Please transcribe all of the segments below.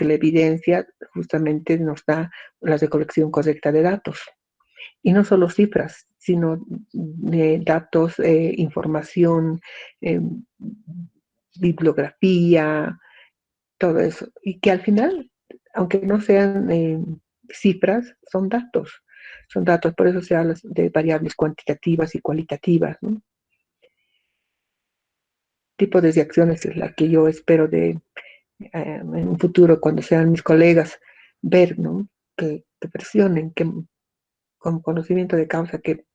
porque la evidencia justamente nos da la recolección correcta de datos. Y no solo cifras, sino datos, información, eh, bibliografía, todo eso. Y que al final, aunque no sean cifras, son datos. Son datos, por eso se habla de variables cuantitativas y cualitativas, ¿no? Tipo de reacciones es la que yo espero en un futuro, cuando sean mis colegas, ver, ¿no? Que presionen, que con conocimiento de causa, que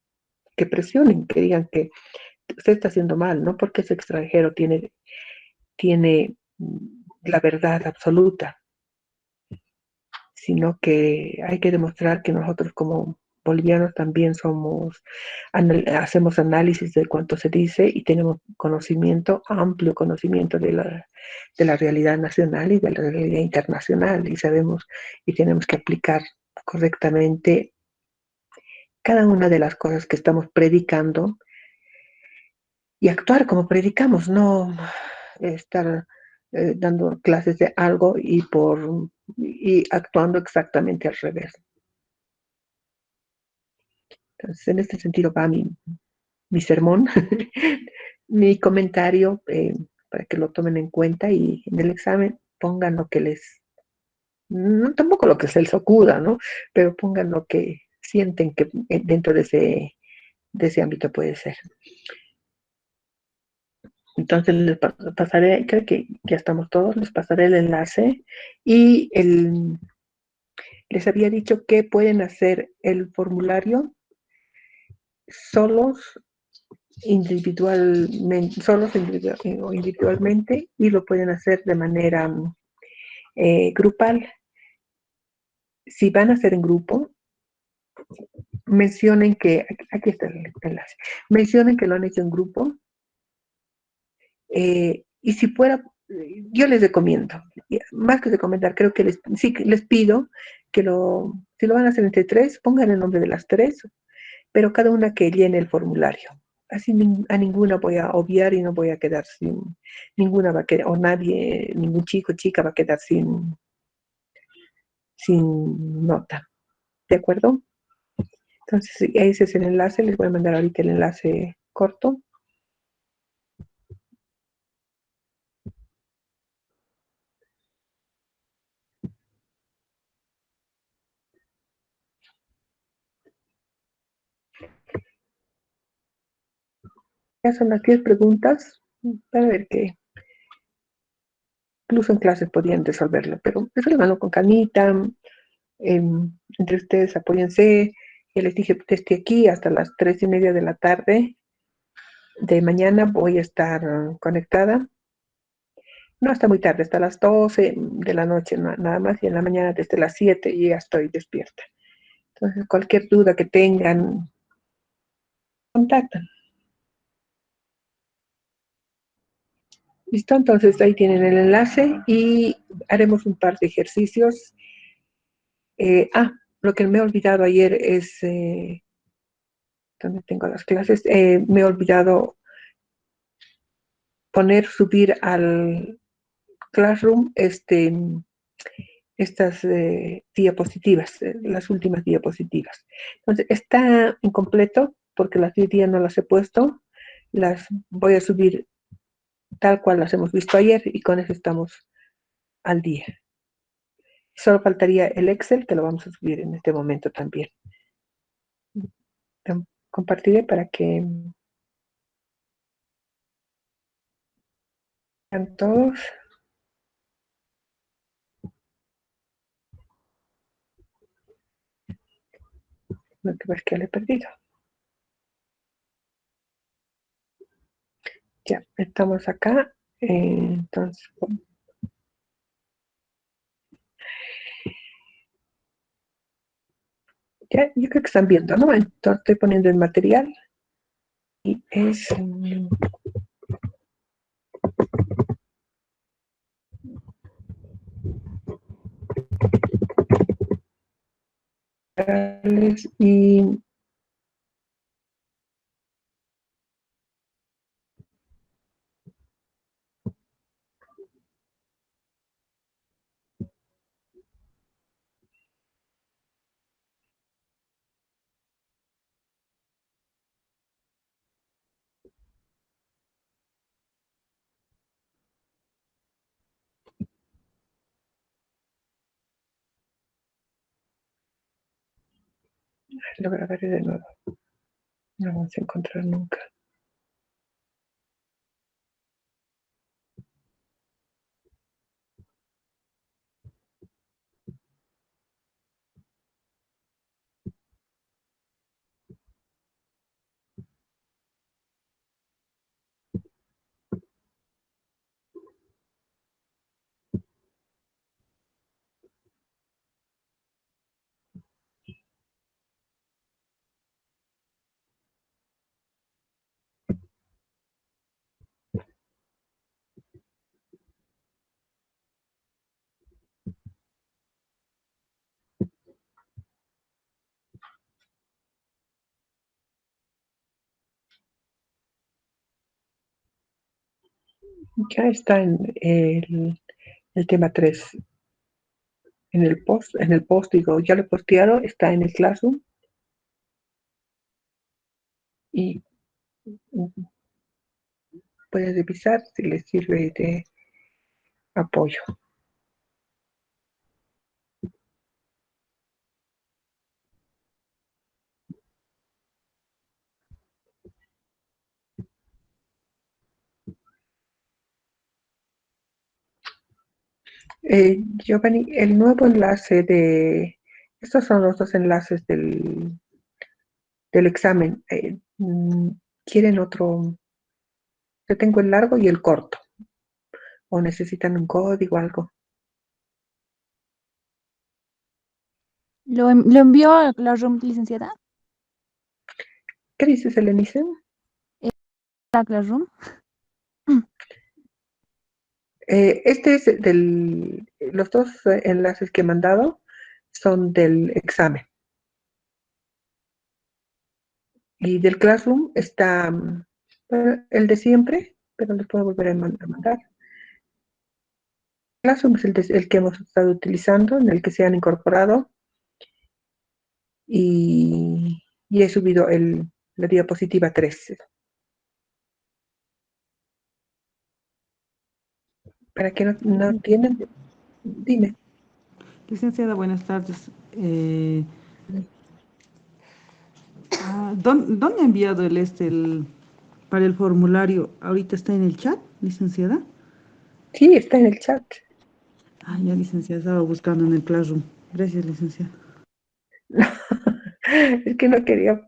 presionen, que digan que usted está haciendo mal, no porque es extranjero, tiene la verdad absoluta, sino que hay que demostrar que nosotros como bolivianos también hacemos análisis de cuánto se dice y tenemos conocimiento, amplio conocimiento de la realidad nacional y de la realidad internacional, y sabemos y tenemos que aplicar correctamente cada una de las cosas que estamos predicando y actuar como predicamos, no estar dando clases de algo y actuando exactamente al revés. Entonces, en este sentido va mi sermón, mi comentario, para que lo tomen en cuenta y en el examen pongan lo que no, tampoco lo que se les ocurra, ¿no? Pero pongan lo que sienten que dentro de ese ámbito puede ser. Entonces les pasaré, creo que ya estamos todos, les pasaré el enlace y les había dicho que pueden hacer el formulario solos o individualmente, y lo pueden hacer de manera grupal. Si van a hacer en grupo, mencionen que, aquí está el enlace, mencionen que lo han hecho en grupo, y si fuera, yo les recomiendo, más que recomendar, creo que sí, les pido que si lo van a hacer entre tres, pongan el nombre de las tres, pero cada una que llene el formulario. Así a ninguna voy a obviar y no voy a quedar ninguna va a quedar, o nadie, ningún chico, chica va a quedar sin nota. ¿De acuerdo? Entonces, ese es el enlace, les voy a mandar ahorita el enlace corto. Ya son las 10 preguntas, para ver que incluso en clases podían resolverlo, pero resuélvanlo con calmita, entre ustedes apóyense. Ya les dije, desde aquí hasta las 3:30 de la tarde de mañana voy a estar conectada. No hasta muy tarde, hasta las 12 de la noche nada más, y en la mañana desde las 7 ya estoy despierta. Entonces, cualquier duda que tengan, contactan. ¿Listo? Entonces ahí tienen el enlace y haremos un par de ejercicios. Lo que me he olvidado ayer es, ¿dónde tengo las clases? Me he olvidado subir al Classroom estas diapositivas, las últimas diapositivas. Entonces, está incompleto porque las de hoy día no las he puesto. Las voy a subir tal cual las hemos visto ayer y con eso estamos al día. Solo faltaría el Excel, que lo vamos a subir en este momento también. Compartiré para que vean todos. Lo que pasa es que lo he perdido. Ya, estamos acá. Entonces, ya, yo creo que están viendo, ¿no? Entonces, estoy poniendo el material y es... y Lo grabaré de nuevo. No vamos a encontrar nunca. Ya está en el tema 3. En el post digo, ya lo he posteado, está en el Classroom y puedes revisar si les sirve de apoyo. Giovanni, el nuevo enlace de... Estos son los dos enlaces del examen. ¿Quieren otro? Yo tengo el largo y el corto. ¿O necesitan un código o algo? ¿Lo envió a Classroom, licenciada? ¿Qué dices, Elenice? ¿A Classroom? Este es los dos enlaces que he mandado son del examen. Y del Classroom está el de siempre, pero les puedo volver a mandar. Classroom es el que hemos estado utilizando, en el que se han incorporado y he subido la diapositiva 3. Para que no tienen, dime. Licenciada, buenas tardes. ¿Dónde ha enviado para el formulario? ¿Ahorita está en el chat, licenciada? Sí, está en el chat. Ah, ya, licenciada, estaba buscando en el Classroom. Gracias, licenciada. Es que no quería,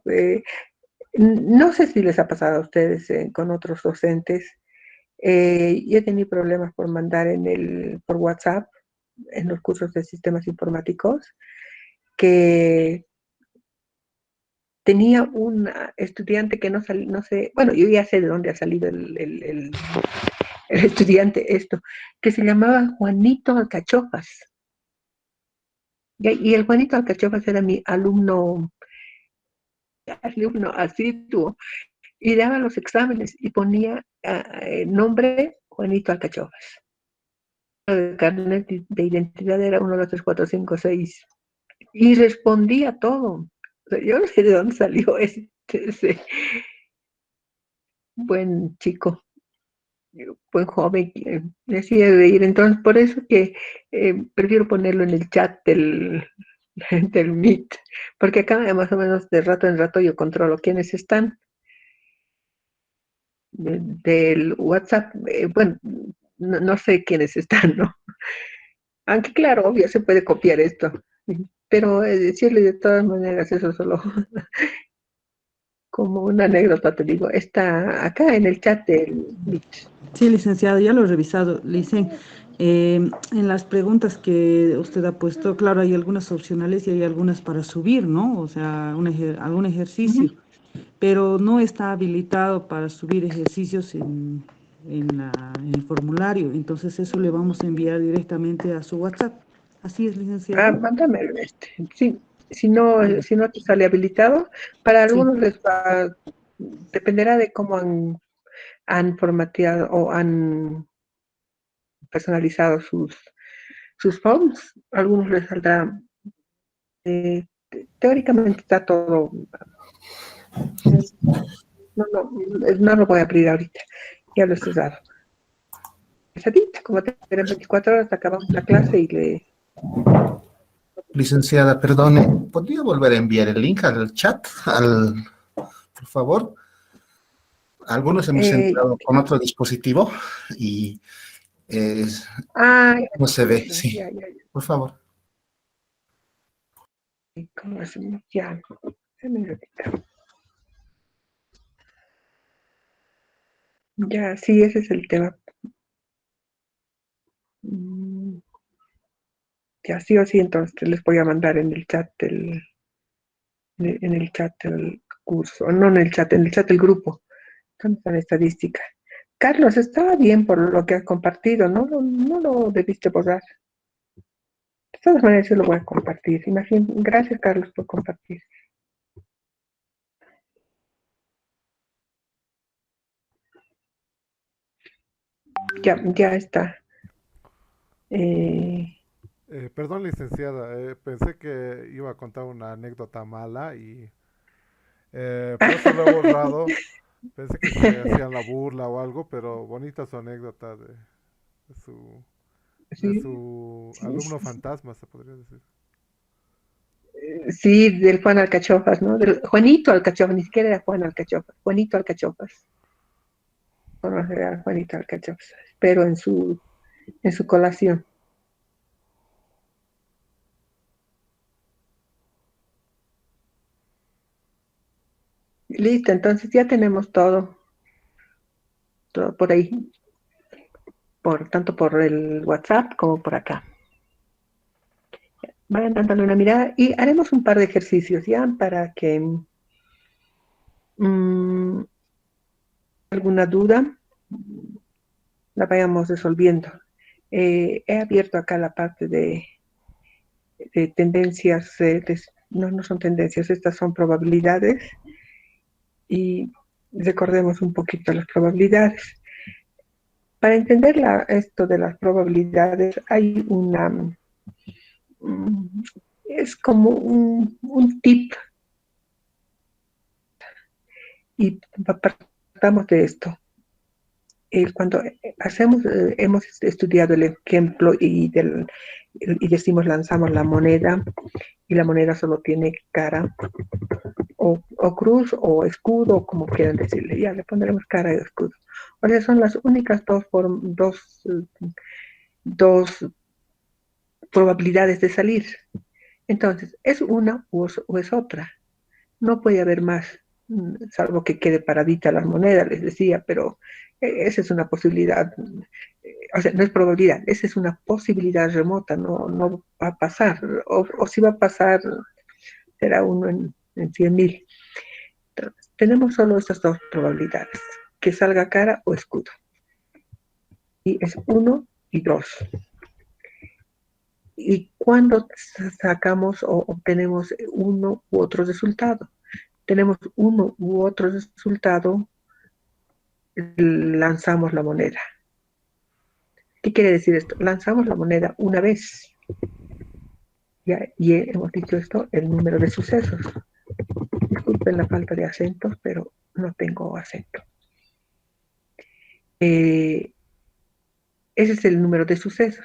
no sé si les ha pasado a ustedes con otros docentes. Yo he tenido problemas por mandar por WhatsApp en los cursos de sistemas informáticos, que tenía un estudiante que no sé, bueno, yo ya sé de dónde ha salido el estudiante esto, que se llamaba Juanito Alcachofas. Y el Juanito Alcachofas era mi alumno asiduo, y daba los exámenes y ponía nombre Juanito Alcachofas. El carnet de identidad era 1, 2, 3, 4, 5, 6. Y respondía todo. O sea, yo no sé de dónde salió ese buen chico, buen joven, que me hacía reír. Entonces, por eso que prefiero ponerlo en el chat del Meet, porque acá más o menos de rato en rato yo controlo quiénes están. Del WhatsApp, bueno, no sé quiénes están, ¿no? Aunque claro, obvio, se puede copiar esto, pero decirle de todas maneras eso solo como una anécdota, te digo, está acá en el chat del Meet. Sí, licenciada, ya lo he revisado. Licen, en las preguntas que usted ha puesto, claro, hay algunas opcionales y hay algunas para subir, ¿no? O sea, algún ejercicio, pero no está habilitado para subir ejercicios en el formulario. Entonces eso le vamos a enviar directamente a su WhatsApp. Así es, licenciada. Mándame sí, si no te sale habilitado, para Sí. algunos les va, dependerá de cómo han formateado o han personalizado sus forms. A algunos les saldrá, eh, teóricamente está todo. No lo voy a abrir ahorita, ya lo he cerrado. Pesadita, como eran 24 horas, acabamos la clase y le... Licenciada, perdone, ¿podría volver a enviar el link al chat, por favor? Algunos hemos entrado con otro dispositivo y ya no se ve, recuerdo, sí. ya. Por favor. ¿Cómo hacemos? Ya, dame un ratito. Ya, sí, ese es el tema. Mm, Ya, sí o sí, entonces les voy a mandar en el chat el curso, no en el chat del grupo. ¿Dónde está la estadística? Carlos, estaba bien por lo que has compartido, no lo debiste borrar. De todas maneras, yo lo voy a compartir. Gracias, Carlos, por compartir. Ya está. Perdón, licenciada, pensé que iba a contar una anécdota mala y por eso lo he borrado. Pensé que se hacían la burla o algo, pero bonita su anécdota de su, de Sí, su alumno fantasma, se podría decir. sí, del Juan Alcachofas, ¿no? Del Juanito Alcachofas, ni siquiera era Juan Alcachofas, Juanito Alcachofas. Conocer a Juanito Alcachofas, pero en su colación. Listo, entonces ya tenemos todo por ahí, tanto por el WhatsApp como por acá. Vayan dándole una mirada y haremos un par de ejercicios ya para que alguna duda la vayamos resolviendo. He abierto acá la parte de tendencias, no son tendencias, estas son probabilidades y recordemos un poquito las probabilidades. Para entender esto de las probabilidades hay es como un tip y partamos de esto. Cuando hemos estudiado el ejemplo y decimos lanzamos la moneda y la moneda solo tiene cara o cruz o escudo, como quieran decirle, ya le pondremos cara y escudo. O sea, son las únicas dos probabilidades de salir. Entonces, ¿es una o es otra? No puede haber más, salvo que quede paradita la moneda, les decía, pero esa es una posibilidad, o sea, no es probabilidad, esa es una posibilidad remota, no va a pasar, o si va a pasar, será uno en 100.000. Entonces, tenemos solo estas dos probabilidades, que salga cara o escudo. Y es 1 y 2. ¿Y cuando sacamos o obtenemos uno u otro resultado? Tenemos uno u otro resultado, lanzamos la moneda. ¿Qué quiere decir esto? Lanzamos la moneda una vez. Ya, y hemos dicho esto, el número de sucesos. Disculpen la falta de acentos, pero no tengo acento. Ese es el número de sucesos.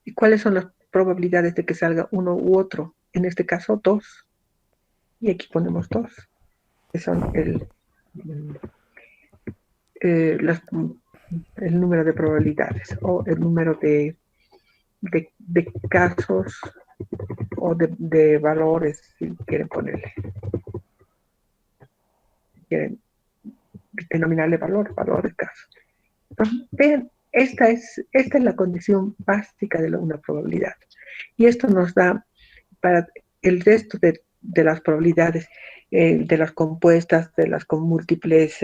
¿Y cuáles son las probabilidades de que salga uno u otro? En este caso, 2. Y aquí ponemos 2, que son el número de probabilidades o el número de casos o de valores, si quieren ponerle. Quieren denominarle valores, casos. Entonces, vean, esta es la condición básica de una probabilidad. Y esto nos da para el resto de las probabilidades, de las compuestas, de las con múltiples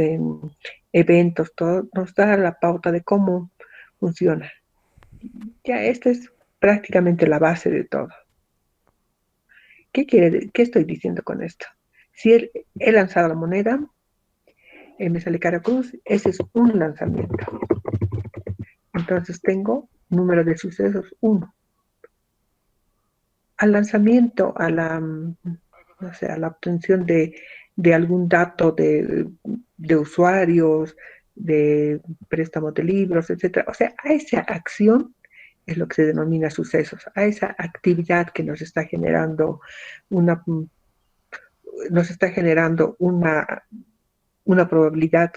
eventos, todo nos da la pauta de cómo funciona. Ya esta es prácticamente la base de todo. ¿Qué estoy diciendo con esto? Si he lanzado la moneda, me sale cara cruz, ese es un lanzamiento. Entonces tengo número de sucesos 1. Al lanzamiento, no sé, a la obtención de algún dato de usuarios, de préstamos de libros, etcétera. O sea, a esa acción es lo que se denomina sucesos, a esa actividad que nos está generando una, una probabilidad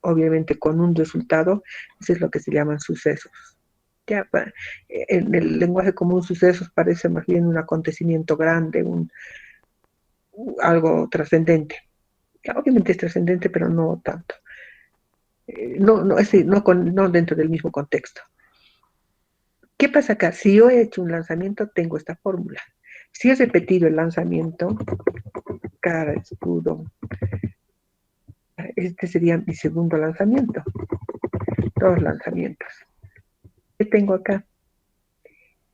obviamente con un resultado. Eso es lo que se llaman sucesos. Ya, en el lenguaje común, sucesos parece más bien un acontecimiento grande, algo trascendente. Obviamente es trascendente, pero no tanto. No dentro del mismo contexto. ¿Qué pasa acá? Si yo he hecho un lanzamiento, tengo esta fórmula. Si he repetido el lanzamiento, cara, escudo, este sería mi segundo lanzamiento. 2 lanzamientos. ¿Qué tengo acá?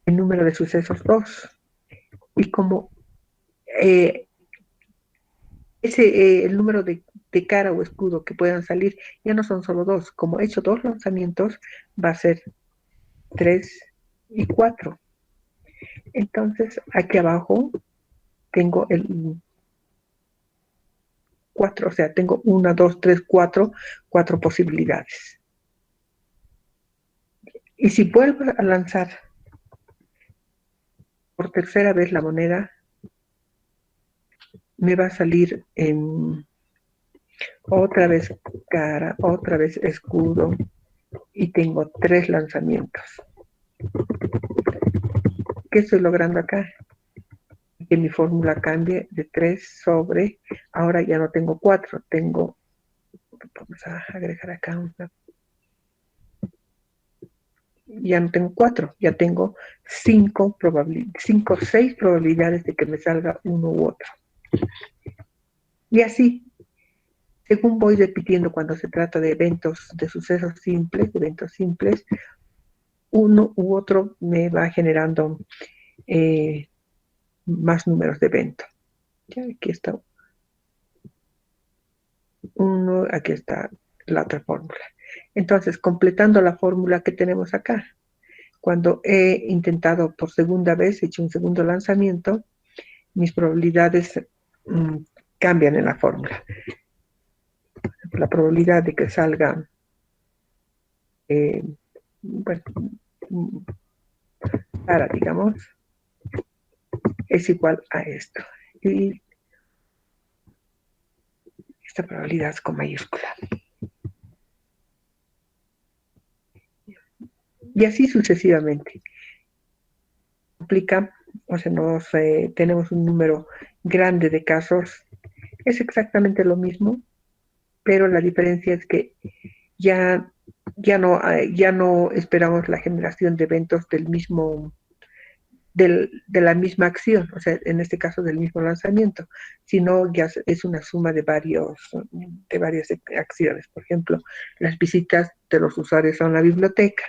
El número de sucesos 2. Y como el número de cara o escudo que puedan salir ya no son solo 2. Como he hecho 2 lanzamientos, va a ser 3 y 4. Entonces, aquí abajo tengo el 4, o sea, tengo 1, 2, 3, 4 posibilidades. Y si vuelvo a lanzar por tercera vez la moneda, me va a salir en otra vez cara, otra vez escudo, y tengo 3 lanzamientos. ¿Qué estoy logrando acá? Que mi fórmula cambie de 3 sobre, ahora ya no tengo 4, vamos a agregar acá ya no tengo 4, ya tengo 5 o 6 probabilidades de que me salga uno u otro. Y así, según voy repitiendo cuando se trata de eventos, de sucesos simples, de eventos simples, uno u otro me va generando más números de eventos. Ya, aquí está uno, aquí está la otra fórmula. Entonces, completando la fórmula que tenemos acá, cuando he intentado por segunda vez, he hecho un segundo lanzamiento, mis probabilidades cambian en la fórmula. La probabilidad de que salga, bueno, para, digamos, es igual a esto. Y esta probabilidad es con mayúscula. Y así sucesivamente. Aplica, o sea, tenemos un número grande de casos. Es exactamente lo mismo, pero la diferencia es que ya no esperamos la generación de eventos de la misma acción, o sea, en este caso del mismo lanzamiento, sino ya es una suma de varias acciones. Por ejemplo, las visitas de los usuarios a una biblioteca,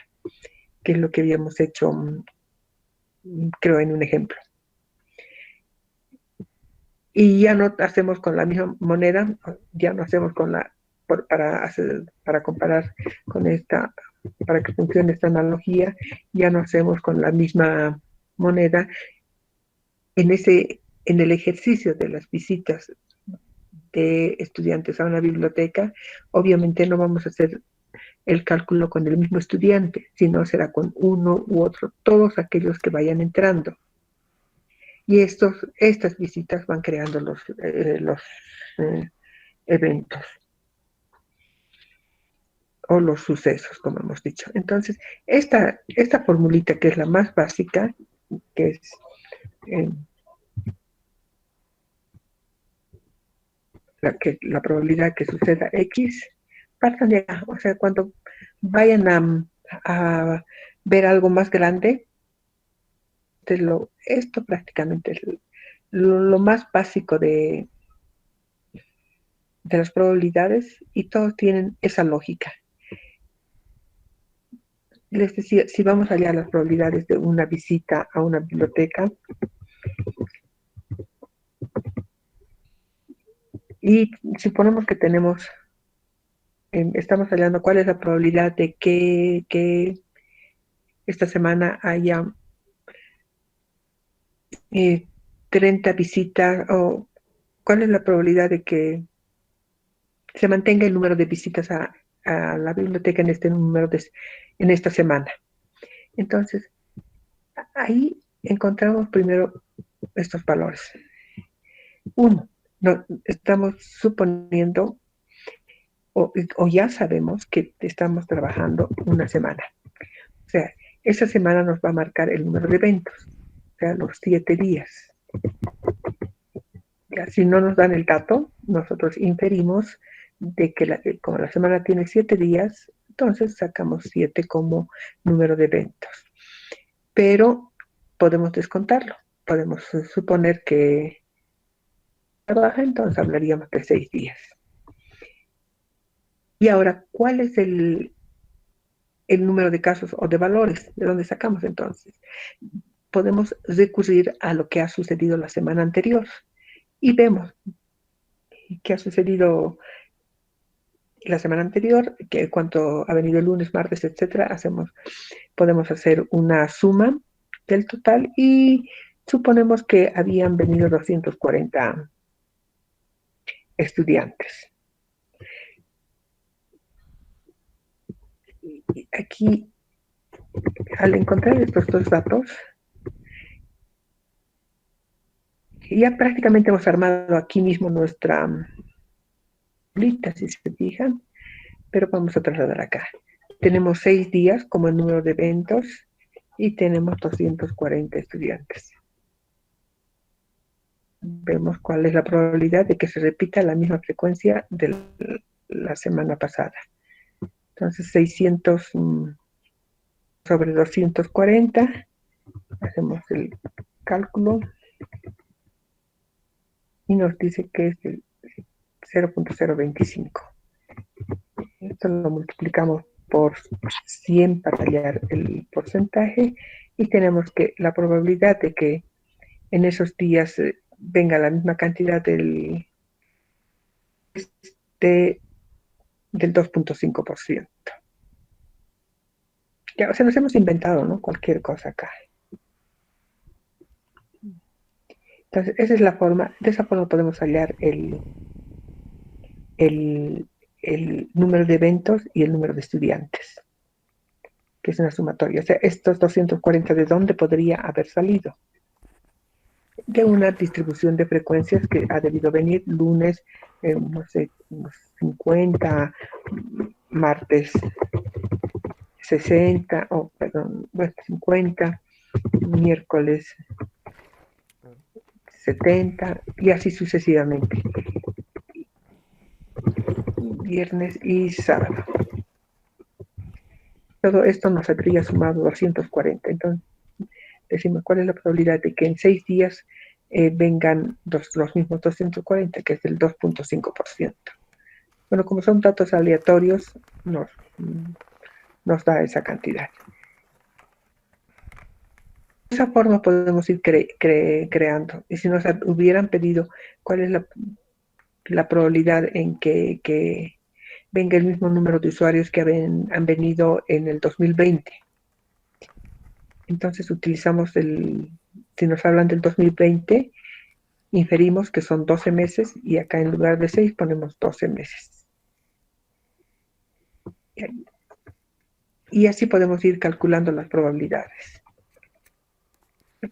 que es lo que habíamos hecho, creo, en un ejemplo. Y ya no hacemos con la misma moneda, ya no hacemos para comparar con esta, para que funcione esta analogía, ya no hacemos con la misma moneda en el ejercicio de las visitas de estudiantes a una biblioteca. Obviamente no vamos a hacer el cálculo con el mismo estudiante, sino será con uno u otro, todos aquellos que vayan entrando. Y estas visitas van creando los eventos o los sucesos, como hemos dicho. Entonces, esta formulita, que es la más básica, que es la probabilidad que suceda X, partan de acá. O sea, cuando vayan a ver algo más grande, esto prácticamente es lo más básico de las probabilidades, y todos tienen esa lógica. Les decía, si vamos allá a las probabilidades de una visita a una biblioteca, y suponemos que estamos hablando cuál es la probabilidad de que esta semana haya 30 visitas, o cuál es la probabilidad de que se mantenga el número de visitas a la biblioteca en esta semana. Entonces, ahí encontramos primero estos valores. Uno, estamos suponiendo o ya sabemos que estamos trabajando una semana. O sea, esa semana nos va a marcar el número de eventos, o sea, los 7 días. Ya, si no nos dan el dato, nosotros inferimos de que como la semana tiene 7 días, entonces sacamos 7 como número de eventos. Pero podemos descontarlo. Podemos suponer que trabaja, entonces hablaríamos de 6 días. Y ahora, ¿cuál es el número de casos o de valores? ¿De dónde sacamos entonces? Podemos recurrir a lo que ha sucedido la semana anterior y vemos qué ha sucedido la semana anterior, que cuánto ha venido el lunes, martes, etcétera. Podemos hacer una suma del total y suponemos que habían venido 240 estudiantes. Y aquí, al encontrar estos dos datos, ya prácticamente hemos armado aquí mismo nuestra lista, si se fijan, pero vamos a trasladar acá. Tenemos 6 días como el número de eventos y tenemos 240 estudiantes. Vemos cuál es la probabilidad de que se repita la misma frecuencia de la semana pasada. Entonces, 600 sobre 240, hacemos el cálculo y nos dice que es el 0.025. Esto lo multiplicamos por 100 para hallar el porcentaje y tenemos que la probabilidad de que en esos días venga la misma cantidad del 2.5%. Ya, o sea, nos hemos inventado, ¿no? Cualquier cosa acá. Entonces, esa es la forma, de esa forma podemos hallar el número de eventos y el número de estudiantes, que es una sumatoria. O sea, estos 240, ¿de dónde podría haber salido? De una distribución de frecuencias que ha debido venir lunes, no sé, unos 50, martes 60, bueno, 50, miércoles 70 y así sucesivamente. Viernes y sábado. Todo esto nos habría sumado 240. Entonces, decimos, ¿cuál es la probabilidad de que en 6 días vengan los mismos 240, que es del 2.5%? Bueno, como son datos aleatorios, nos da esa cantidad. De esa forma podemos ir creando. Y si nos hubieran pedido cuál es la probabilidad en que venga el mismo número de usuarios que han venido en el 2020. Entonces utilizamos si nos hablan del 2020, inferimos que son 12 meses y acá en lugar de 6 ponemos 12 meses. Y así podemos ir calculando las probabilidades.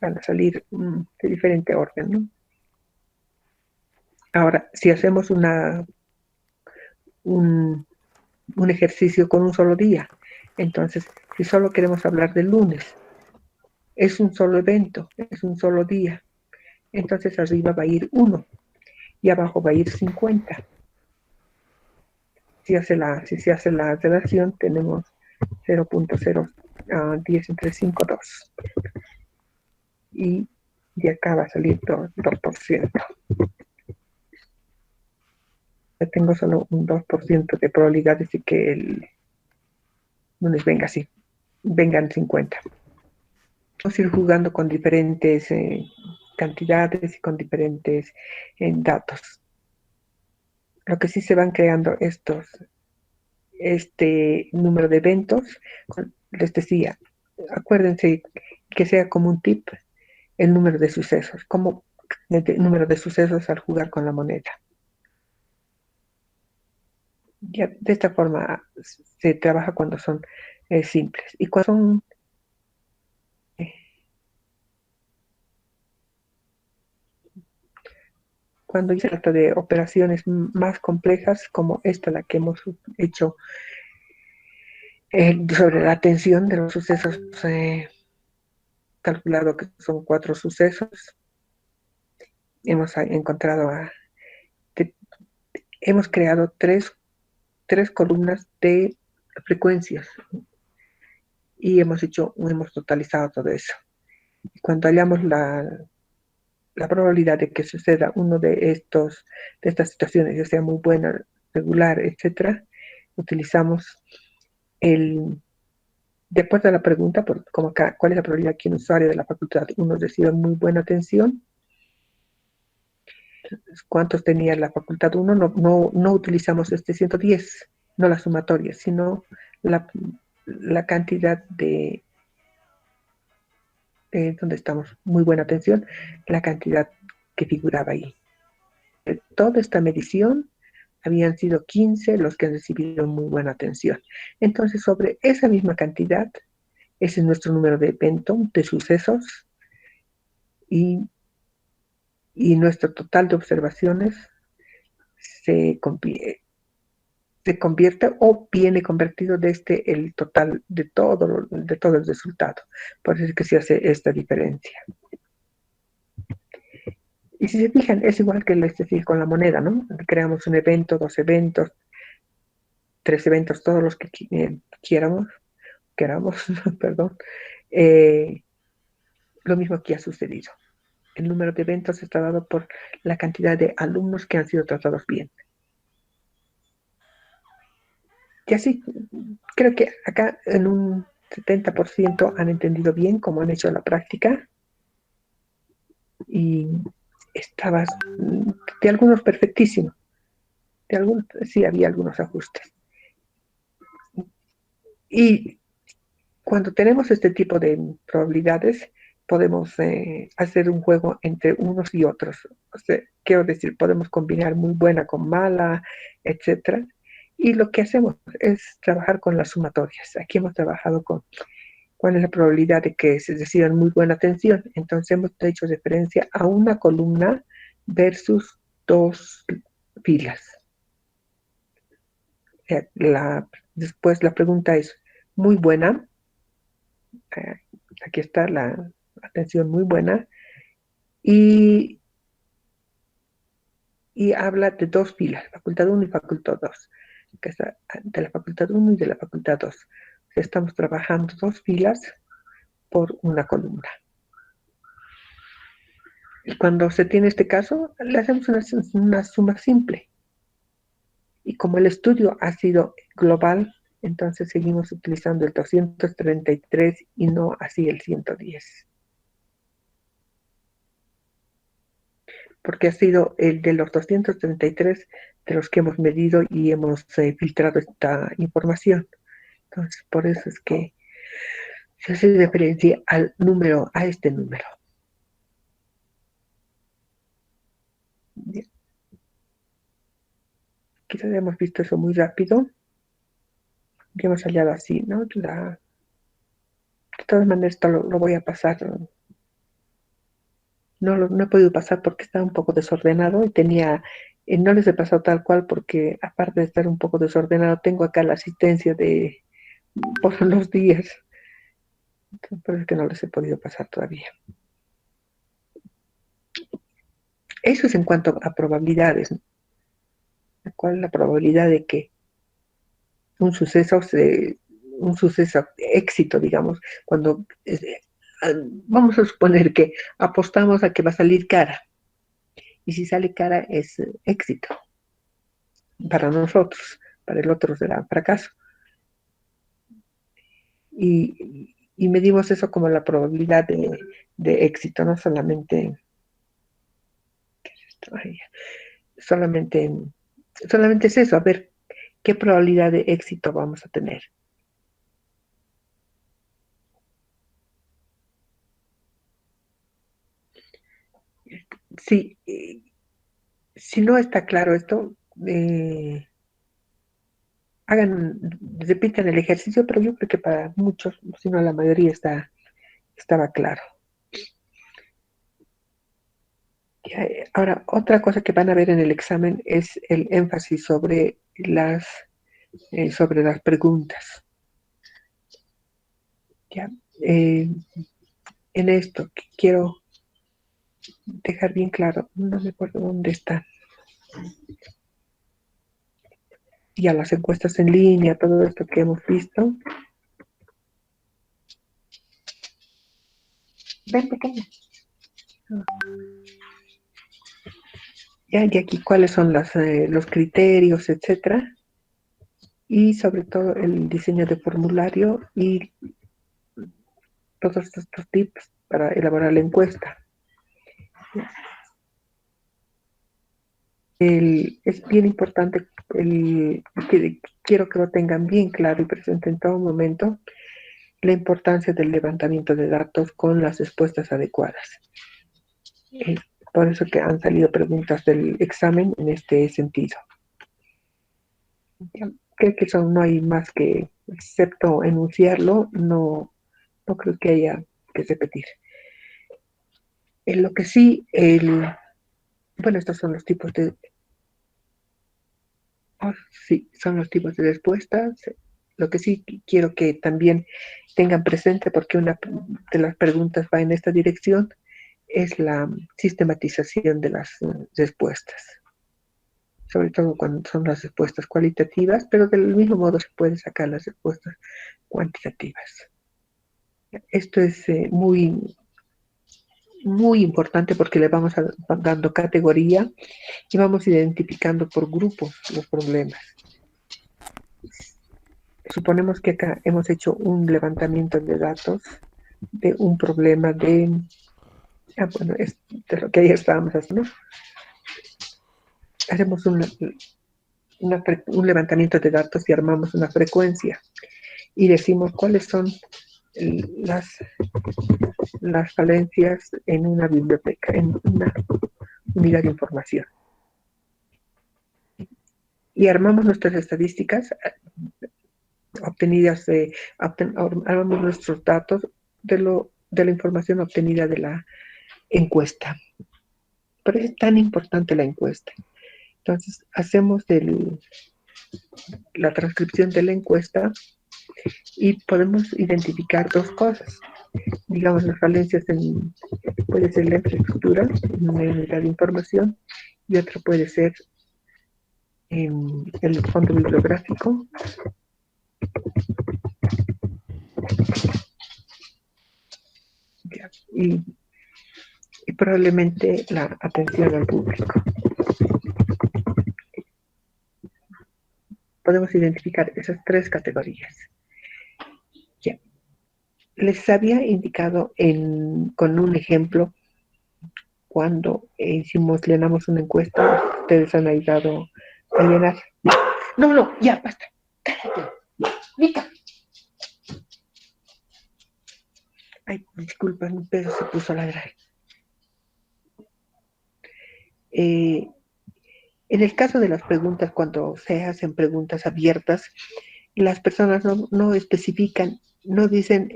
Van a salir de diferente orden, ¿no? Ahora, si hacemos un ejercicio con un solo día, entonces, si solo queremos hablar del lunes, es un solo evento, es un solo día, entonces arriba va a ir 1 y abajo va a ir 50. Si se hace la relación, tenemos 0.010 entre 5, 2. Y de acá va a salir 2%. Ya tengo solo un 2% de probabilidad de que el lunes vengan 50. Vamos a ir jugando con diferentes cantidades y con diferentes datos. Lo que sí se van creando este número de eventos, les decía, acuérdense que sea como un tip el número de sucesos, como el número de sucesos al jugar con la moneda. Ya, de esta forma se trabaja cuando son simples. Y cuando son Cuando se trata de operaciones más complejas, como esta, la que hemos hecho sobre la atención de los sucesos, calculado que son 4 sucesos, hemos encontrado, hemos creado tres columnas de frecuencias y hemos totalizado todo eso. Y cuando hallamos la probabilidad de que suceda uno de estas situaciones, ya sea muy buena, regular, etcétera, utilizamos después de la pregunta, como acá, ¿cuál es la probabilidad que un usuario de la facultad 1 reciba muy buena atención? ¿Cuántos tenía la facultad 1? No utilizamos 110, no la sumatoria, sino la cantidad de donde estamos, muy buena atención, la cantidad que figuraba ahí. De toda esta medición, habían sido 15 los que han recibido muy buena atención. Entonces, sobre esa misma cantidad, ese es nuestro número de eventos, de sucesos, y nuestro total de observaciones se convierte o viene convertido desde el total de todo el resultado. Por eso es que se hace esta diferencia. Y si se fijan, es igual que con la moneda, ¿no? Creamos un evento, 2 eventos, 3 eventos, todos los que queramos, perdón. Lo mismo aquí ha sucedido. El número de eventos está dado por la cantidad de alumnos que han sido tratados bien. Y así, creo que acá en un 70% han entendido bien cómo han hecho la práctica. Y estabas, de algunos perfectísimo. De algunos, sí había algunos ajustes. Y cuando tenemos este tipo de probabilidades, podemos hacer un juego entre unos y otros. O sea, quiero decir, podemos combinar muy buena con mala, etcétera. Y lo que hacemos es trabajar con las sumatorias. Aquí hemos trabajado con cuál es la probabilidad de que se reciban muy buena atención. Entonces hemos hecho referencia a una columna versus 2 filas. Después la pregunta es muy buena. Aquí está la atención muy buena. Y habla de 2 filas, facultad 1 y facultad 2. Que está de la facultad 1 y de la facultad 2. Estamos trabajando 2 filas por una columna. Y cuando se tiene este caso, le hacemos una suma simple. Y como el estudio ha sido global, entonces seguimos utilizando el 233 y no así el 110. Porque ha sido el de los 233 de los que hemos medido y hemos filtrado esta información. Entonces, por eso es que se hace referencia al número, a este número. Bien. Quizás hemos visto eso muy rápido. Que hemos hallado así, ¿no? De todas maneras, esto lo voy a pasar. No he podido pasar porque estaba un poco desordenado y no les he pasado tal cual porque aparte de estar un poco desordenado, tengo acá la asistencia por los días. Entonces, por eso es que no les he podido pasar todavía. Eso es en cuanto a probabilidades, ¿no? ¿Cuál es la probabilidad de que un suceso éxito, digamos, cuando vamos a suponer que apostamos a que va a salir cara, y si sale cara es éxito para nosotros, para el otro será fracaso. Y medimos eso como la probabilidad de éxito, no solamente, ¿qué es esto? Solamente es eso, a ver qué probabilidad de éxito vamos a tener. Sí, si no está claro esto, repitan el ejercicio, pero yo creo que para muchos, si no la mayoría, estaba claro. Y Ahora, otra cosa que van a ver en el examen es el énfasis sobre las preguntas. ¿Ya? En esto quiero dejar bien claro, no me acuerdo dónde está. Ya las encuestas en línea, todo esto que hemos visto. Ven, pequeña. Ya, y aquí cuáles son los criterios, etcétera. Y sobre todo el diseño de formulario y todos estos tips para elaborar la encuesta. Es bien importante, quiero que lo tengan bien claro y presente en todo momento, la importancia del levantamiento de datos con las respuestas adecuadas. Por eso que han salido preguntas del examen en este sentido. Creo que eso no hay más que, excepto enunciarlo, no creo que haya que repetir. En lo que sí, bueno, estos son los tipos de... sí, son los tipos de respuestas. Lo que sí quiero que también tengan presente, porque una de las preguntas va en esta dirección, es la sistematización de las respuestas. Sobre todo cuando son las respuestas cualitativas, pero del mismo modo se pueden sacar las respuestas cuantitativas. Esto es muy importante porque le vamos dando categoría y vamos identificando por grupos los problemas. Suponemos que acá hemos hecho un levantamiento de datos de un problema de... bueno, es de lo que ayer estábamos haciendo. Hacemos un levantamiento de datos y armamos una frecuencia y decimos cuáles son las falencias en una biblioteca, en una unidad de información. Y armamos nuestras estadísticas obtenidas, armamos nuestros datos de la información obtenida de la encuesta. Por eso es tan importante la encuesta. Entonces, hacemos la transcripción de la encuesta y podemos identificar dos cosas. Digamos, las falencias puede ser la infraestructura, en una unidad de información, y otra puede ser en el fondo bibliográfico. Y probablemente la atención al público. Podemos identificar esas tres categorías. Ya. Les había indicado con un ejemplo cuando llenamos una encuesta, ustedes han ayudado a llenar. No, ya, basta. Cállate. Mica. Ay, disculpa, mi perro se puso a ladrar. En el caso de las preguntas, cuando se hacen preguntas abiertas, las personas no especifican, no dicen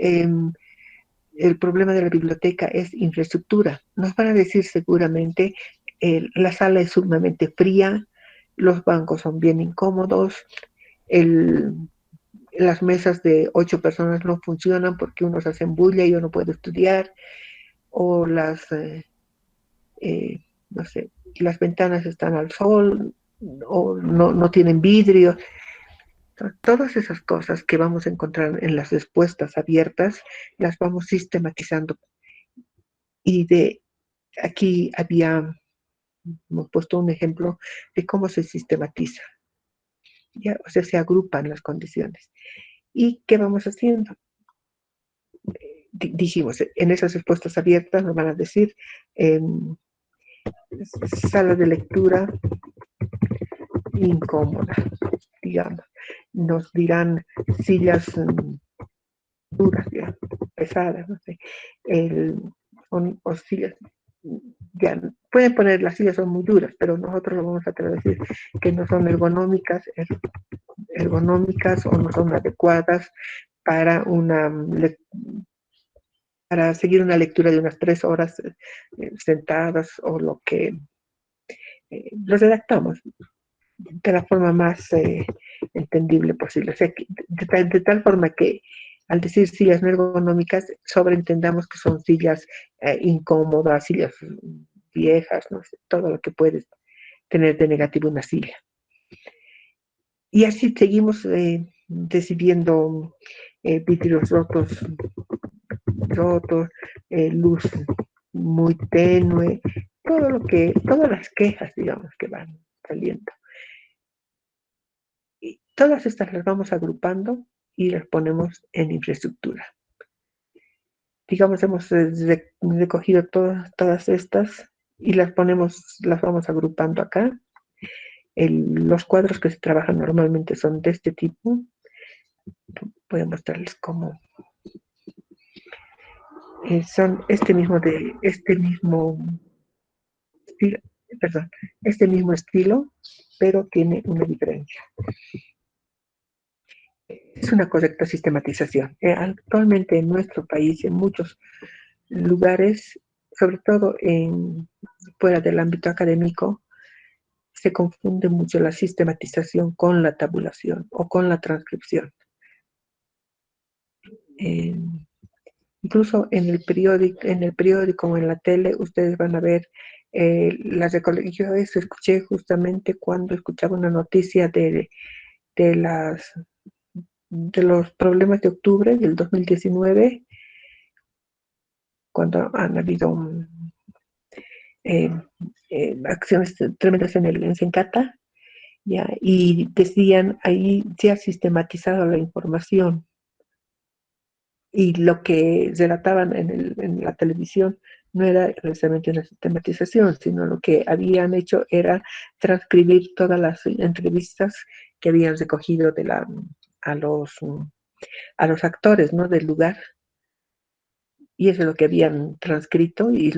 el problema de la biblioteca es infraestructura. Nos van a decir seguramente la sala es sumamente fría, los bancos son bien incómodos, las mesas de 8 personas no funcionan porque unos hacen bulla y uno puede estudiar, o no sé, las ventanas están al sol, o no tienen vidrio. Todas esas cosas que vamos a encontrar en las respuestas abiertas, las vamos sistematizando. Y aquí hemos puesto un ejemplo de cómo se sistematiza. ¿Ya? O sea, se agrupan las condiciones. ¿Y qué vamos haciendo? Dijimos, en esas respuestas abiertas nos van a decir sala de lectura incómoda, digamos. Nos dirán sillas duras, ya, pesadas, no sé. O sillas, ya, pueden poner las sillas son muy duras, pero nosotros lo vamos a traducir que no son ergonómicas o no son adecuadas para una para seguir una lectura de unas 3 horas sentadas o lo que lo redactamos de la forma más entendible posible. O sea, de tal forma que al decir sillas no ergonómicas, sobreentendamos que son sillas incómodas, sillas viejas, no sé, todo lo que puede tener de negativo una silla. Y así seguimos recibiendo vidrios rotos, luz muy tenue, todas las quejas, digamos, que van saliendo. Y todas estas las vamos agrupando y las ponemos en infraestructura. Digamos, hemos recogido todas estas y las vamos agrupando acá. Los cuadros que se trabajan normalmente son de este tipo. Voy a mostrarles cómo. Son este mismo estilo, este mismo estilo, pero tiene una diferencia. Es una correcta sistematización. Actualmente en nuestro país, en muchos lugares, sobre todo fuera del ámbito académico, se confunde mucho la sistematización con la tabulación o con la transcripción. Incluso en el periódico o en la tele, ustedes van a ver las recolecciones. Yo escuché justamente cuando escuchaba una noticia de los problemas de octubre del 2019, cuando han habido acciones tremendas en Sencata, ¿ya? Y decían, ahí se ha sistematizado la información. Y lo que relataban en la televisión no era precisamente una sistematización, sino lo que habían hecho era transcribir todas las entrevistas que habían recogido a los actores, ¿no?, del lugar. Y eso es lo que habían transcrito y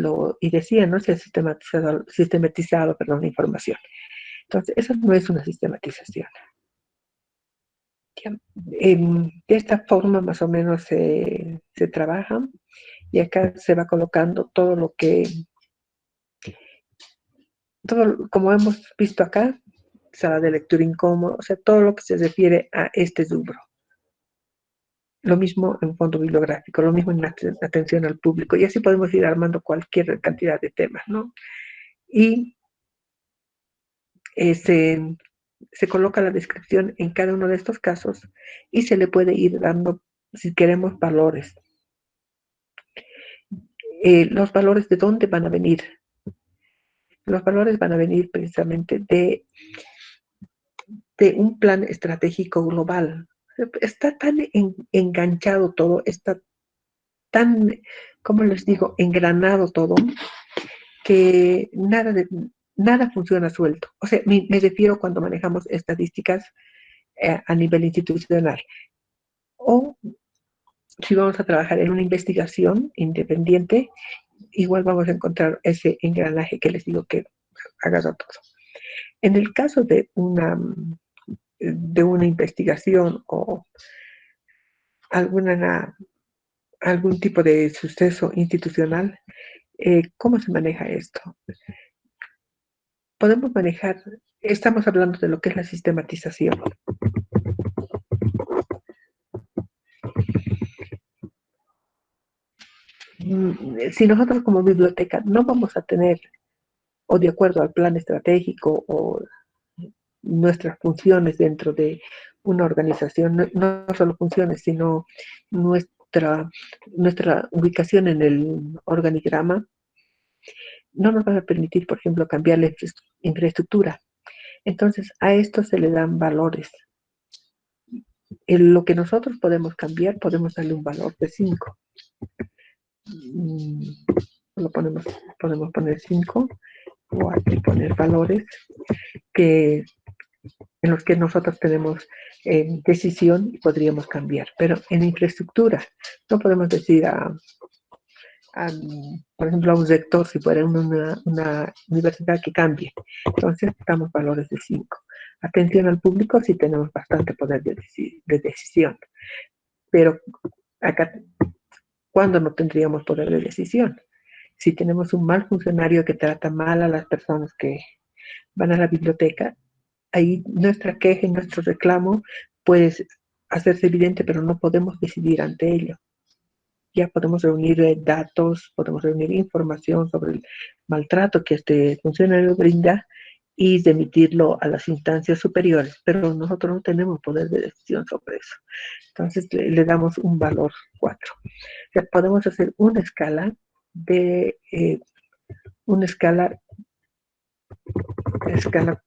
decían, ¿no?, se ha sistematizado la información. Entonces, eso no es una sistematización. De esta forma más o menos se trabaja, y acá se va colocando como hemos visto acá, sala de lectura incómoda, o sea, todo lo que se refiere a este rubro. Lo mismo en fondo bibliográfico, lo mismo en atención al público, y así podemos ir armando cualquier cantidad de temas, ¿no? Y se coloca la descripción en cada uno de estos casos y se le puede ir dando, si queremos, valores. Los valores, ¿de dónde van a venir? Los valores van a venir precisamente de un plan estratégico global. Está tan enganchado todo, está tan, como les digo, engranado todo, que nada funciona suelto. O sea, me refiero cuando manejamos estadísticas a nivel institucional. O si vamos a trabajar en una investigación independiente, igual vamos a encontrar ese engranaje que les digo que agarra todo. En el caso de una investigación o algún tipo de suceso institucional, ¿cómo se maneja esto? Podemos manejar, estamos hablando de lo que es la sistematización. Si nosotros como biblioteca no vamos a tener, o de acuerdo al plan estratégico o nuestras funciones dentro de una organización, no solo funciones, sino nuestra ubicación en el organigrama, no nos va a permitir, por ejemplo, cambiar la infraestructura. Entonces, a esto se le dan valores. En lo que nosotros podemos cambiar, podemos darle un valor de 5. Podemos poner 5, o aquí poner valores en los que nosotros tenemos decisión y podríamos cambiar. Pero en infraestructura no podemos decir por ejemplo, a un rector, si fuera una universidad, que cambie. Entonces, damos valores de 5. Atención al público, sí tenemos bastante poder de decisión. Pero acá ¿cuándo no tendríamos poder de decisión? Si tenemos un mal funcionario que trata mal a las personas que van a la biblioteca, ahí nuestra queja y nuestro reclamo puede hacerse evidente, pero no podemos decidir ante ello. Ya podemos reunir datos, podemos reunir información sobre el maltrato que este funcionario brinda y remitirlo a las instancias superiores, pero nosotros no tenemos poder de decisión sobre eso. Entonces le damos un valor 4. Ya podemos hacer una escala de una escala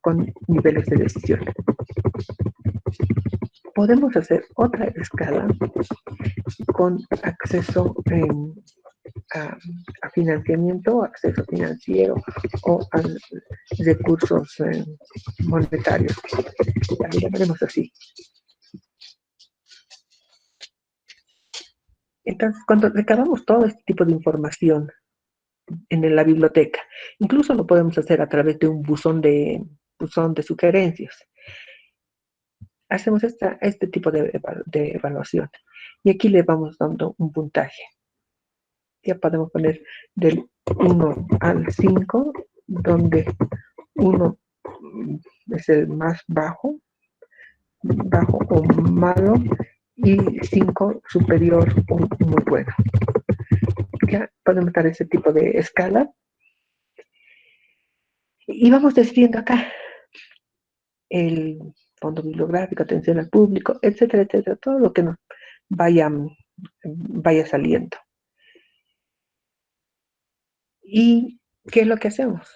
con niveles de decisión. Podemos hacer otra escala con acceso a financiamiento, acceso financiero o a recursos monetarios. Ya lo llamaremos así. Entonces, cuando recabamos todo este tipo de información en la biblioteca, incluso lo podemos hacer a través de un buzón de sugerencias. Hacemos este tipo de evaluación. Y aquí le vamos dando un puntaje. Ya podemos poner del 1 al 5, donde 1 es el más bajo o malo, y 5 superior o muy bueno. Ya podemos dar ese tipo de escala. Y vamos decidiendo acá el fondo bibliográfico, atención al público, etcétera, etcétera, todo lo que nos vaya saliendo. ¿Y qué es lo que hacemos?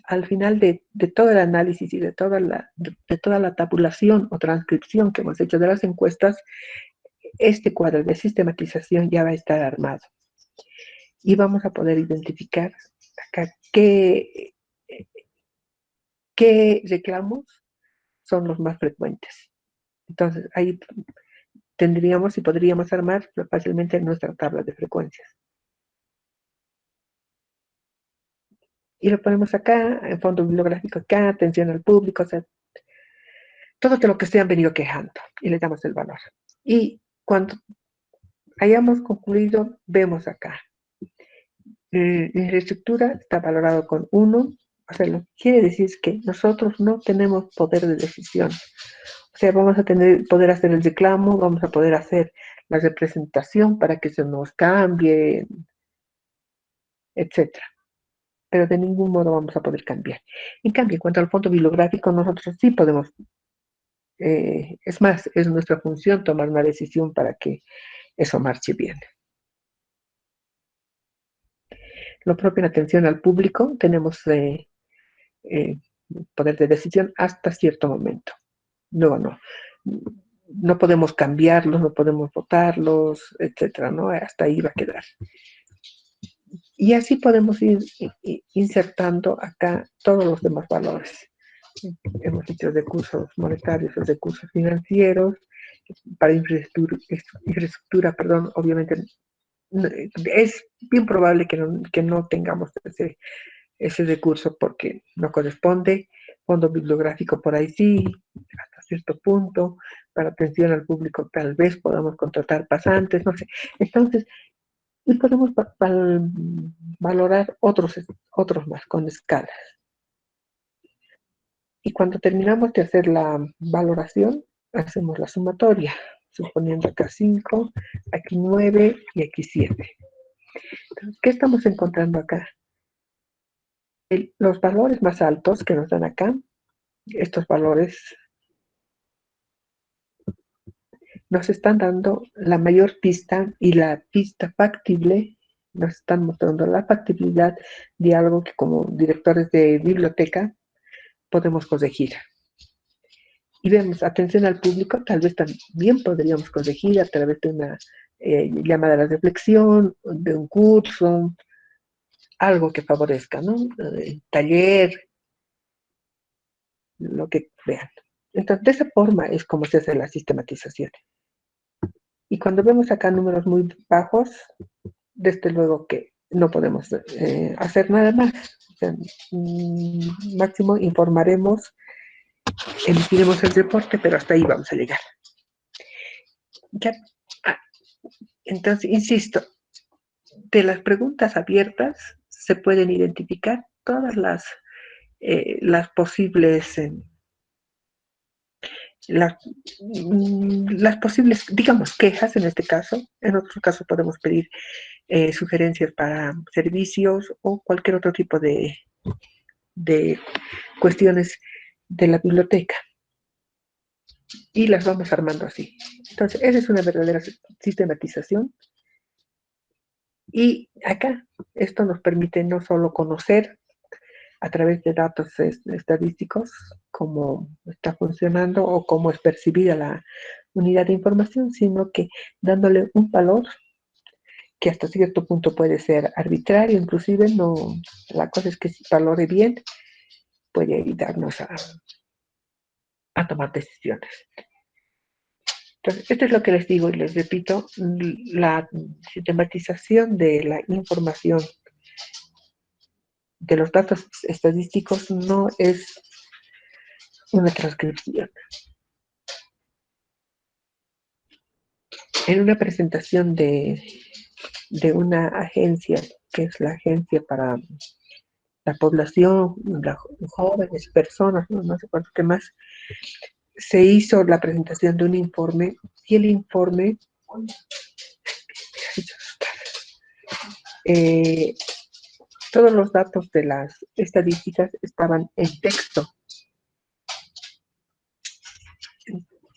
Al final de todo el análisis y de toda la tabulación o transcripción que hemos hecho de las encuestas, este cuadro de sistematización ya va a estar armado. Y vamos a poder identificar acá qué reclamos son los más frecuentes. Entonces, ahí tendríamos y podríamos armar fácilmente nuestra tabla de frecuencias. Y lo ponemos acá, en fondo bibliográfico acá, atención al público, o sea, todo de lo que se han venido quejando, y le damos el valor. Y cuando hayamos concluido, vemos acá. La infraestructura está valorado con 1, o sea, lo que quiere decir es que nosotros no tenemos poder de decisión. O sea, vamos a poder hacer el reclamo, vamos a poder hacer la representación para que se nos cambie, etcétera. Pero de ningún modo vamos a poder cambiar. En cambio, en cuanto al fondo bibliográfico, nosotros sí podemos, es más, es nuestra función tomar una decisión para que eso marche bien. Lo propio en atención al público, tenemos poder de decisión hasta cierto momento. Luego no podemos cambiarlos, no podemos votarlos, etcétera, ¿no? Hasta ahí va a quedar. Y así podemos ir insertando acá todos los demás valores. Hemos dicho recursos monetarios, recursos financieros, para infraestructura, obviamente es bien probable que no tengamos ese recurso porque no corresponde. Fondo bibliográfico por ahí sí, hasta cierto punto. Para atención al público tal vez podamos contratar pasantes, no sé. Entonces, y podemos valorar otros más con escalas. Y cuando terminamos de hacer la valoración, hacemos la sumatoria, suponiendo acá 5, aquí 9 y aquí 7. Entonces, ¿qué estamos encontrando acá? Los valores más altos que nos dan acá, estos valores nos están dando la mayor pista, y la pista factible nos están mostrando la factibilidad de algo que como directores de biblioteca podemos corregir. Y vemos, atención al público, tal vez también podríamos corregir a través de una llamada a la reflexión, de un curso, algo que favorezca, ¿no? Taller, lo que vean. Entonces, de esa forma es como se hace la sistematización. Y cuando vemos acá números muy bajos, desde luego que no podemos hacer nada más. O sea, máximo informaremos, emitiremos el reporte, pero hasta ahí vamos a llegar. Ya. Entonces, insisto, de las preguntas abiertas se pueden identificar todas las posibles, las posibles, digamos, quejas en este caso. En otros casos podemos pedir sugerencias para servicios o cualquier otro tipo de cuestiones de la biblioteca. Y las vamos armando así. Entonces, esa es una verdadera sistematización. Y acá, esto nos permite no solo conocer a través de datos estadísticos cómo está funcionando o cómo es percibida la unidad de información, sino que dándole un valor que hasta cierto punto puede ser arbitrario, inclusive no, la cosa es que si valore bien, puede ayudarnos a tomar decisiones. Entonces, esto es lo que les digo y les repito, la sistematización de la información de los datos estadísticos no es una transcripción. En una presentación de una agencia, que es la Agencia para la Población, jóvenes, personas, no sé cuánto que más, se hizo la presentación de un informe y el informe todos los datos de las estadísticas estaban en texto.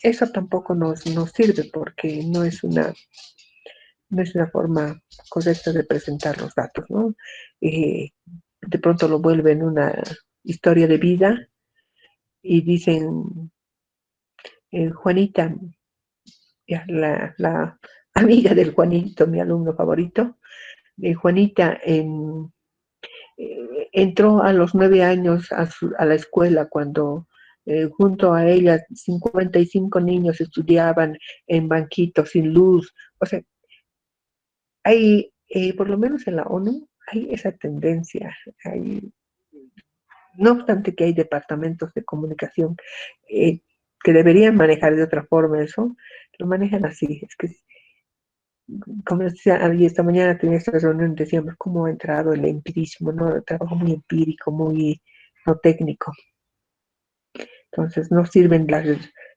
Eso tampoco nos sirve porque no es una forma correcta de presentar los datos, ¿no? De pronto lo vuelven una historia de vida y dicen, Juanita, ya, la amiga del Juanito, mi alumno favorito, Juanita entró a los 9 años a la escuela cuando junto a ella 55 niños estudiaban en banquitos sin luz. O sea, hay, por lo menos en la ONU, hay esa tendencia. No obstante que hay departamentos de comunicación que deberían manejar de otra forma eso, lo manejan así. Es que, como decía, y esta mañana tenía esta reunión, decíamos cómo ha entrado el empirismo, ¿no? El trabajo muy empírico, muy no técnico. Entonces no sirven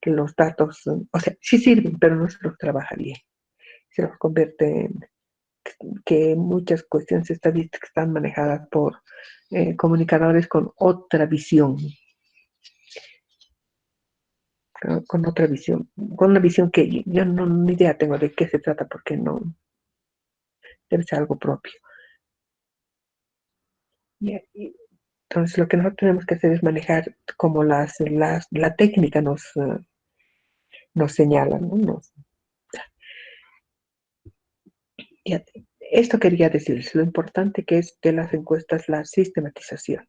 los datos, o sea, sí sirven, pero no se los trabaja bien. Se los convierte en que muchas cuestiones estadísticas están manejadas por comunicadores con otra visión, con otra visión, con una visión que yo no ni idea tengo de qué se trata, porque no debe ser algo propio. Entonces lo que nosotros tenemos que hacer es manejar como la técnica nos señala, ¿no? Esto quería decirles, lo importante que es de las encuestas la sistematización.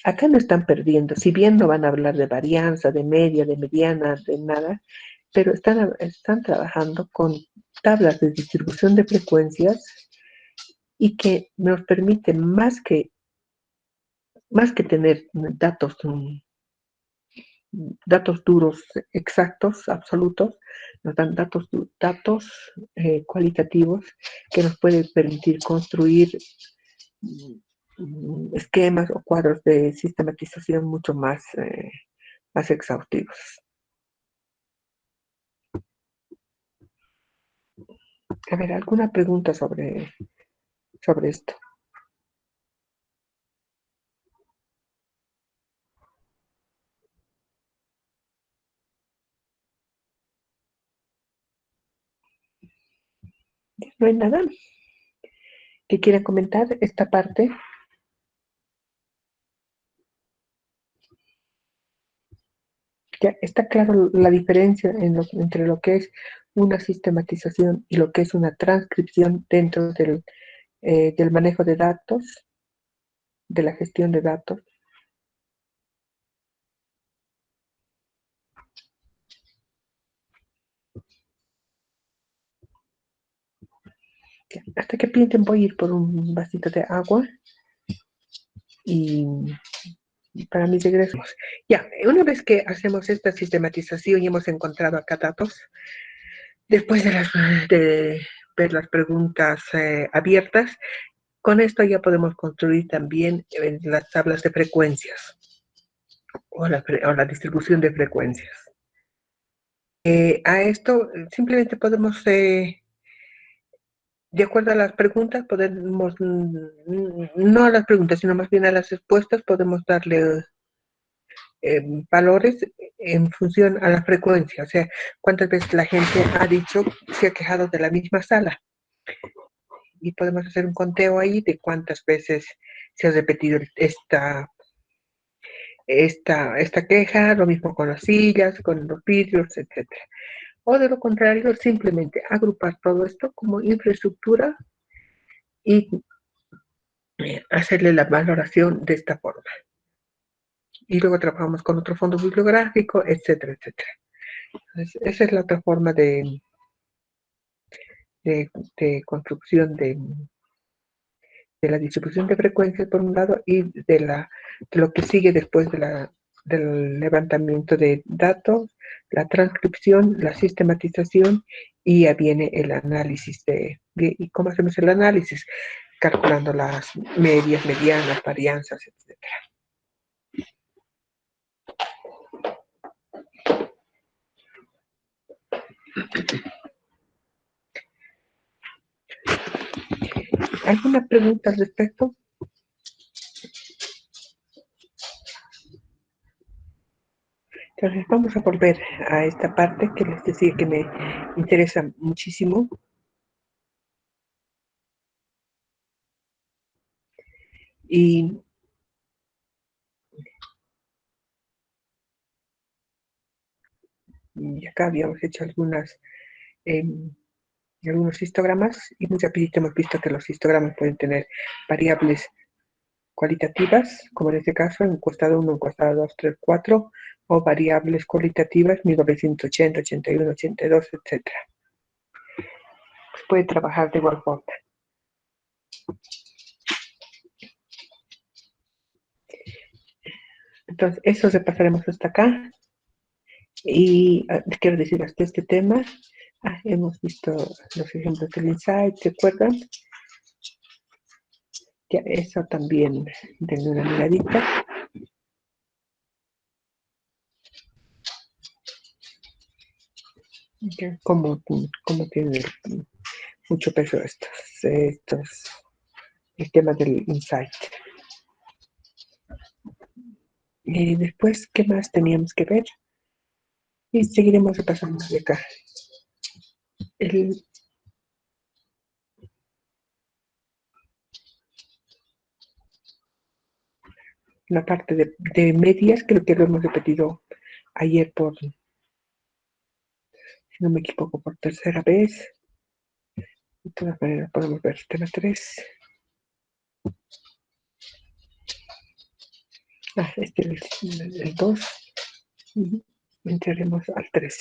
Acá no están perdiendo, si bien no van a hablar de varianza, de media, de mediana, de nada, pero están trabajando con tablas de distribución de frecuencias y que nos permiten más que tener datos duros, exactos, absolutos, nos dan datos cualitativos que nos pueden permitir construir esquemas o cuadros de sistematización mucho más exhaustivos. A ver, ¿alguna pregunta sobre esto? ¿No hay nada que quieran comentar esta parte? Ya está claro la diferencia entre lo que es una sistematización y lo que es una transcripción dentro del manejo de datos, de la gestión de datos. Ya, hasta que pinten voy a ir por un vasito de agua y para mis regresos. Ya, una vez que hacemos esta sistematización y hemos encontrado acá datos, después de ver las preguntas abiertas. Con esto ya podemos construir también las tablas de frecuencias o la distribución de frecuencias. A esto simplemente podemos, de acuerdo a las preguntas, podemos, no a las preguntas, sino más bien a las respuestas, podemos darle valores en función a la frecuencia. O sea, cuántas veces la gente ha dicho, se ha quejado de la misma sala. Y podemos hacer un conteo ahí de cuántas veces se ha repetido esta queja, lo mismo con las sillas, con los vidrios, etc. O de lo contrario, simplemente agrupar todo esto como infraestructura y hacerle la valoración de esta forma. Y luego trabajamos con otro fondo bibliográfico, etcétera, etcétera. Entonces, esa es la otra forma de construcción de la distribución de frecuencias por un lado y de lo que sigue después del levantamiento de datos, la transcripción, la sistematización y ya viene el análisis ¿y cómo hacemos el análisis? Calculando las medias, medianas, varianzas, etc. ¿Alguna pregunta al respecto? Entonces vamos a volver a esta parte que les decía que me interesa muchísimo. Y acá habíamos hecho algunos histogramas y muy rapidito hemos visto que los histogramas pueden tener variables cualitativas, como en este caso, encuestado 1, encuestado 2, 3, 4, o variables cualitativas 1980, 81, 82, etc. Puede trabajar de igual forma. Entonces, eso repasaremos hasta acá. Y quiero decir hasta este tema. Hemos visto los ejemplos del insight, ¿se acuerdan? Ya, eso también, denle una miradita. Ya, como tiene mucho peso el tema del insight. Y después, ¿qué más teníamos que ver? Y seguiremos repasando de acá. La parte de medias, creo que lo hemos repetido ayer si no me equivoco, por tercera vez. De todas maneras, podemos ver el tema 3. Este es el 2. Entraremos al 3.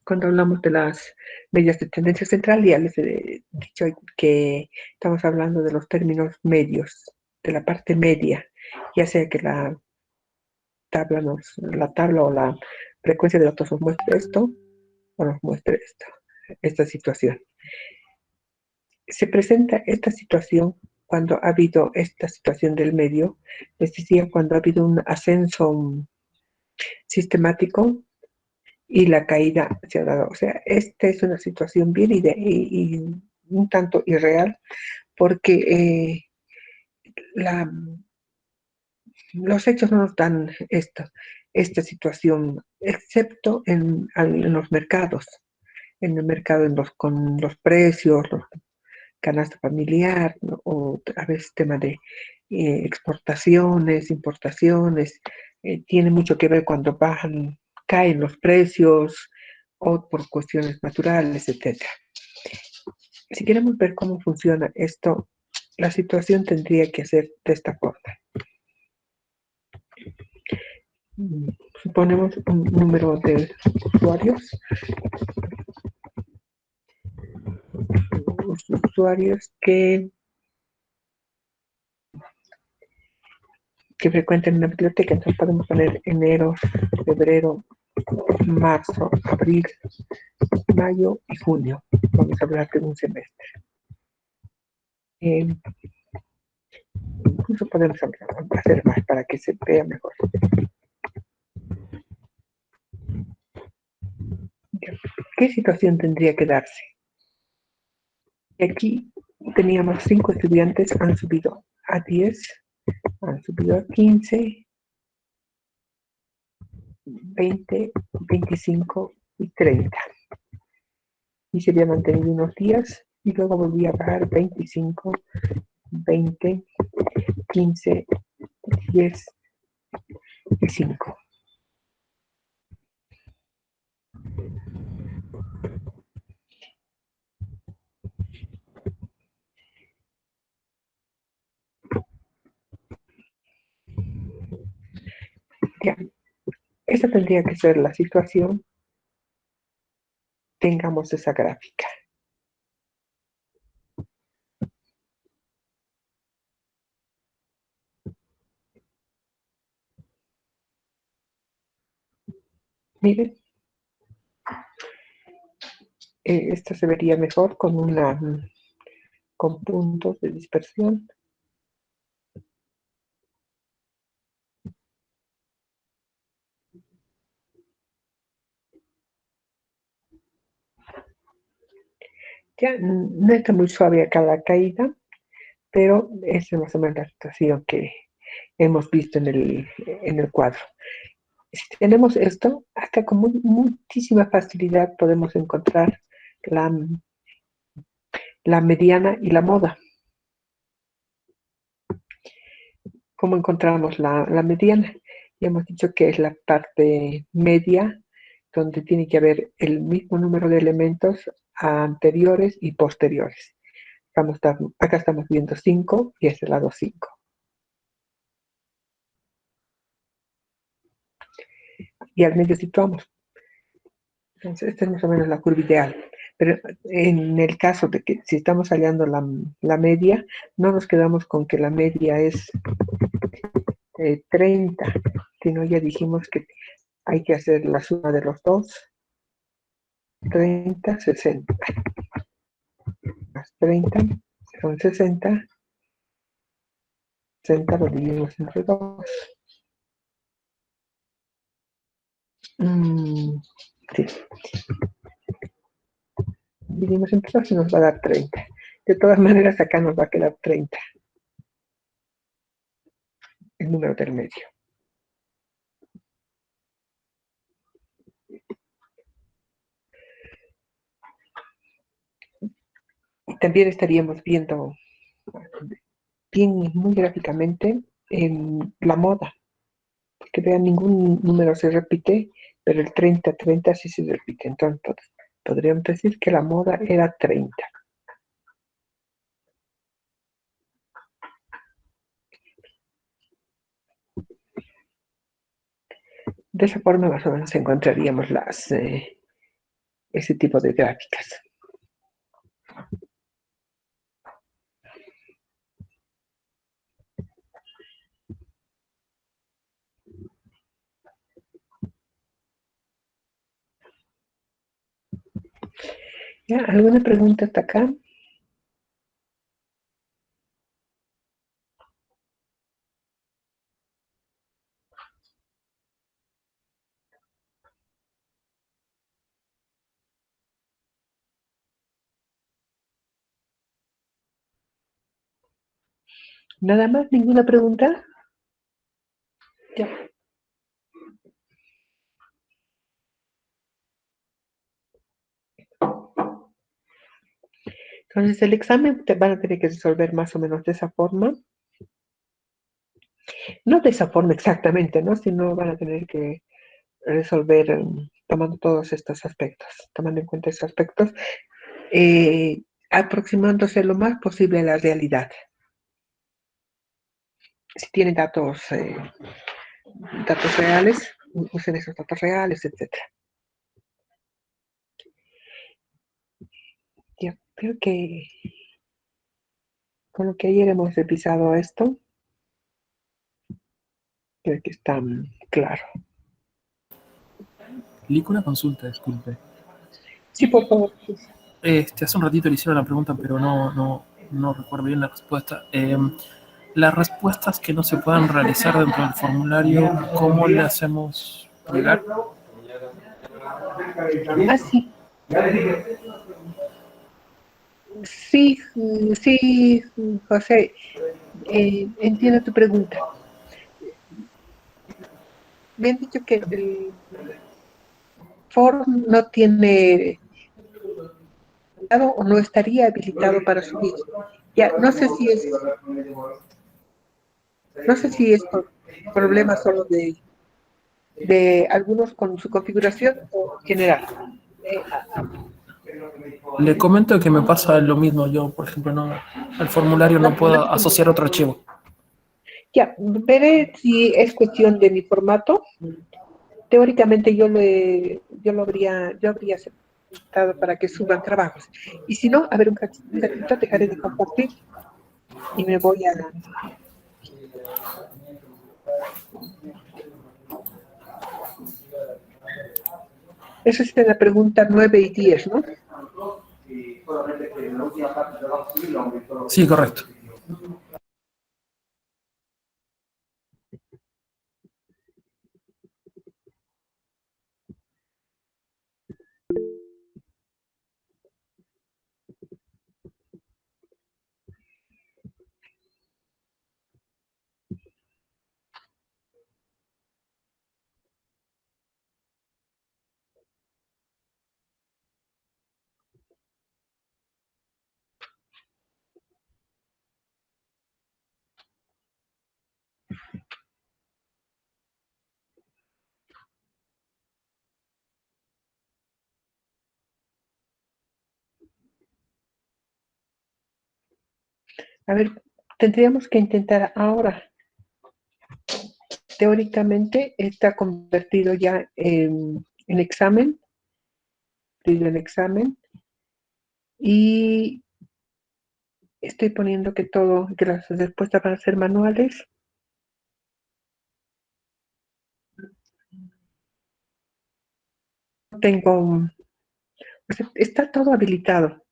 Cuando hablamos de las medias de tendencia central, ya les he dicho que estamos hablando de los términos medios, de la parte media, ya sea que la tabla o la frecuencia de datos nos muestre esto o nos muestre esta situación. Se presenta esta situación cuando ha habido esta situación del medio, es decir, cuando ha habido un ascenso sistemático y la caída se ha dado. O sea, esta es una situación bien y un tanto irreal porque los hechos no nos dan esta situación, excepto en los mercados. En el mercado con los precios, los canasta familiar, ¿no? O a veces tema de exportaciones, importaciones, tiene mucho que ver cuando caen los precios o por cuestiones naturales, etc. Si queremos ver cómo funciona esto, la situación tendría que ser de esta forma. Suponemos un número de usuarios que que frecuenten una biblioteca. Entonces podemos poner enero, febrero, marzo, abril, mayo y junio. Vamos a hablar de un semestre. Incluso podemos hacer más para que se vea mejor. ¿Qué situación tendría que darse? Aquí teníamos 5 estudiantes, han subido a 10, han subido a 15, 20, 25 y 30. Y se había mantenido unos días y luego volvía a bajar 25, 20, 15, 10 y 5. Ya, esa tendría que ser la situación. Tengamos esa gráfica. Miren, esto se vería mejor con puntos de dispersión. Ya no está muy suave acá la caída, pero es más o menos la situación que hemos visto en el cuadro. Si tenemos esto, hasta con muchísima facilidad podemos encontrar la mediana y la moda. ¿Cómo encontramos la mediana? Ya hemos dicho que es la parte media, donde tiene que haber el mismo número de elementos anteriores y posteriores. Acá estamos viendo 5 y es el lado 5. Y al medio situamos. Entonces, esta es más o menos la curva ideal. Pero en el caso de que si estamos hallando la media, no nos quedamos con que la media es 30, sino ya dijimos que hay que hacer la suma de los dos. 30, 60. Más 30 son 60. 60 lo dividimos entre 2. Sí. Dividimos entre 2 y nos va a dar 30. De todas maneras, acá nos va a quedar 30. El número del medio. Y también estaríamos viendo bien, muy gráficamente, en la moda. Porque vean, ningún número se repite, pero el 30, 30 sí se repite. Entonces, podríamos decir que la moda era 30. De esa forma más o menos encontraríamos ese tipo de gráficas. ¿Ya? ¿Alguna pregunta hasta acá? ¿Nada más? ¿Ninguna pregunta? Ya. Entonces, el examen van a tener que resolver más o menos de esa forma. No de esa forma exactamente, ¿no? Sino van a tener que resolver tomando todos estos aspectos, tomando en cuenta estos aspectos, aproximándose lo más posible a la realidad. Si tienen datos reales, usen esos datos reales, etc. Yo creo que con lo que ayer hemos revisado esto, Creo que está claro. Lico, una consulta, disculpe. Sí, por favor. Hace un ratito le hicieron la pregunta, pero no recuerdo bien la respuesta. Las respuestas que no se puedan realizar dentro del formulario, ¿cómo le hacemos llegar? Ah, sí. Sí, sí, José, entiendo tu pregunta. Me han dicho que el form no tiene o no estaría habilitado para subir. Ya, no sé si es por problema solo de algunos con su configuración o general. Le comento que me pasa lo mismo. Yo, por ejemplo, al formulario no puedo asociar otro archivo. Ya, veré si es cuestión de mi formato. Teóricamente yo habría aceptado para que suban trabajos. Y si no, a ver, un ratito dejaré de compartir y me voy a... Eso es en la pregunta 9 y 10, ¿no? Sí, correcto. A ver, tendríamos que intentar ahora. Teóricamente está convertido ya en examen, y estoy poniendo que las respuestas van a ser manuales. Está todo habilitado.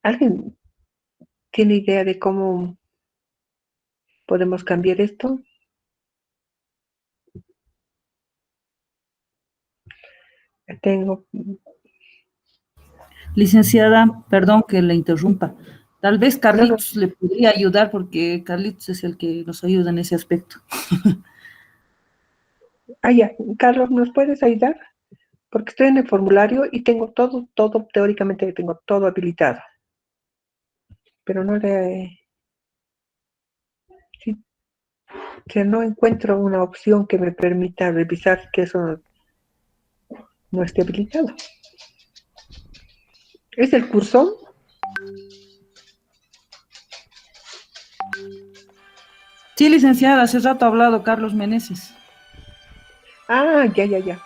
¿Alguien tiene idea de cómo podemos cambiar esto? Tengo... Licenciada, perdón que le interrumpa. Tal vez No. Carlitos le podría ayudar porque Carlitos es el que nos ayuda en ese aspecto. Ya. Carlos, ¿nos puedes ayudar? Porque estoy en el formulario y tengo todo, teóricamente tengo todo habilitado. Pero que no encuentro una opción que me permita revisar que eso no esté habilitado. ¿Es el cursor? Sí, licenciada, hace rato ha hablado Carlos Meneses. Ya.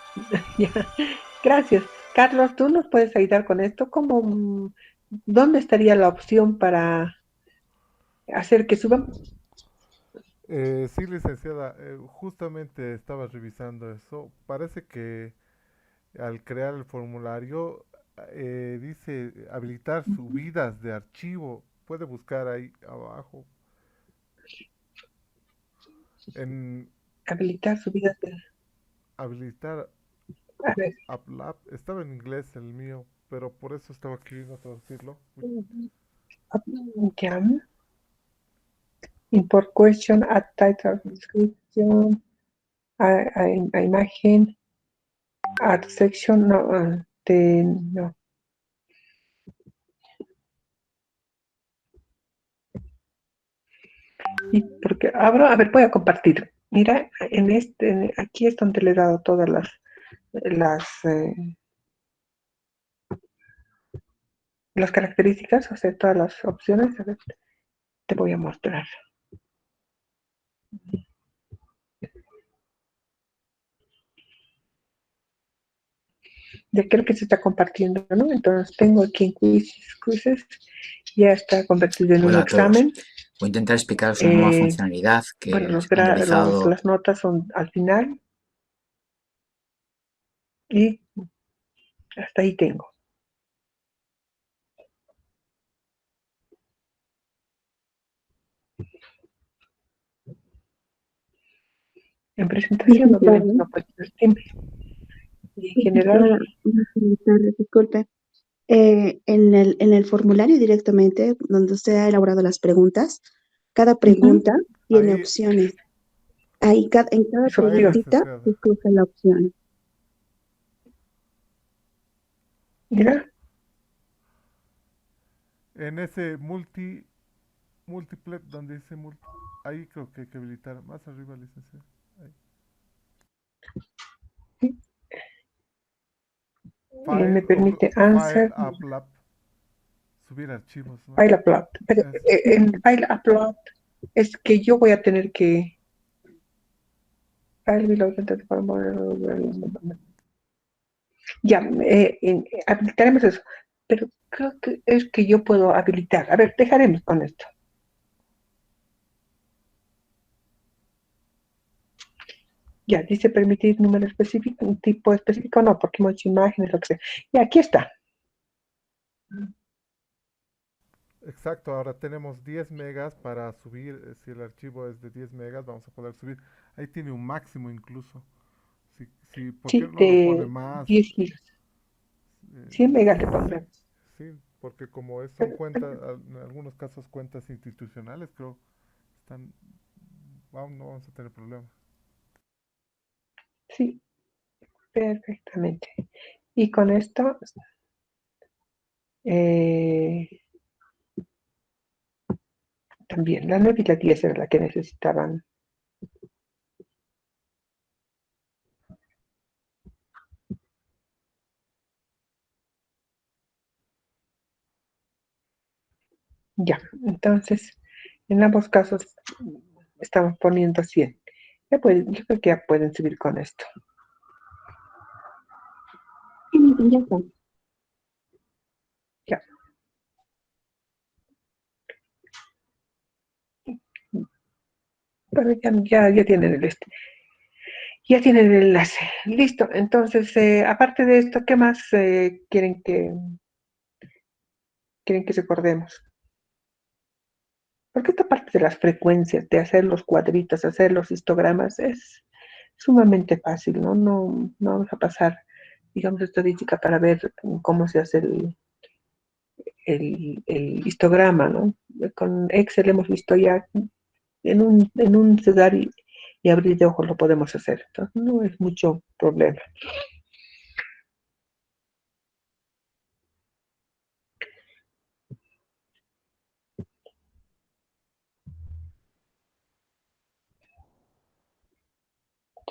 Gracias. Carlos, ¿tú nos puedes ayudar con esto? ¿Dónde estaría la opción para hacer que suban? Sí, licenciada, justamente estaba revisando eso. Parece que al crear el formulario dice habilitar subidas de archivo. Puede buscar ahí abajo. En Habilitar subidas de... habilitar A ver. AppLab. Estaba en inglés el mío, pero por eso estaba queriendo traducirlo. Ya. Import question, add title, description, a imagen, add section, no. Y porque abro, a ver, voy a compartir. Mira, aquí es donde le he dado todas las características, o sea, todas las opciones. A ver, te voy a mostrar. Ya creo que se está compartiendo, ¿no? Entonces tengo aquí en quizzes, ya está convertido en un examen. Voy a intentar explicaros una nueva Eh, funcionalidad bueno, que han realizado. las notas son al final y hasta ahí tengo. En presentación, obviamente, no puede ser simple. Y en general, Disculpe. En el formulario directamente, donde usted ha elaborado las preguntas, cada pregunta tiene Ahí, opciones. En cada es ahí, opción. preguntita licenciada. escoge la opción. ¿ya? En ese múltiple, donde dice ahí creo que hay que habilitar. Más arriba, licenciada. Ahí. Me permite File answer, upload. Subir archivos, ¿no? file upload. Pero Eso. en file upload es que yo voy a tener que... File below ya, habilitaremos eso. Pero creo que es que yo puedo habilitar. A ver, dejaremos con esto. Ya, dice permitir número específico, un tipo específico, no, porque muchas imágenes, lo que sea. Y aquí está. Exacto, ahora tenemos 10 megas para subir. Si el archivo es de 10 megas, vamos a poder subir. Ahí tiene un máximo incluso. ¿Por qué Sí, no lo pone de más? 10 gigas. Eh, 100 megas le pondré. sí, porque como son cuentas, en algunos casos cuentas institucionales, creo, están, no vamos a tener problema. Sí, perfectamente. Y con esto, eh, también la 9 y la 10 era la que necesitaban. Ya, entonces, en ambos casos estamos poniendo 100. Yo creo que ya pueden subir con esto. Ya está. Ya. Pero ya tienen ya tienen el enlace. Listo. Entonces, aparte de esto, ¿qué más quieren que recordemos? Porque esta parte de las frecuencias, de hacer los cuadritos, hacer los histogramas, es sumamente fácil, ¿no? No vamos a pasar, digamos, estadística para ver cómo se hace el histograma, ¿no? Con Excel hemos visto ya en un cerrar y abrir de ojos lo podemos hacer. Entonces, no es mucho problema.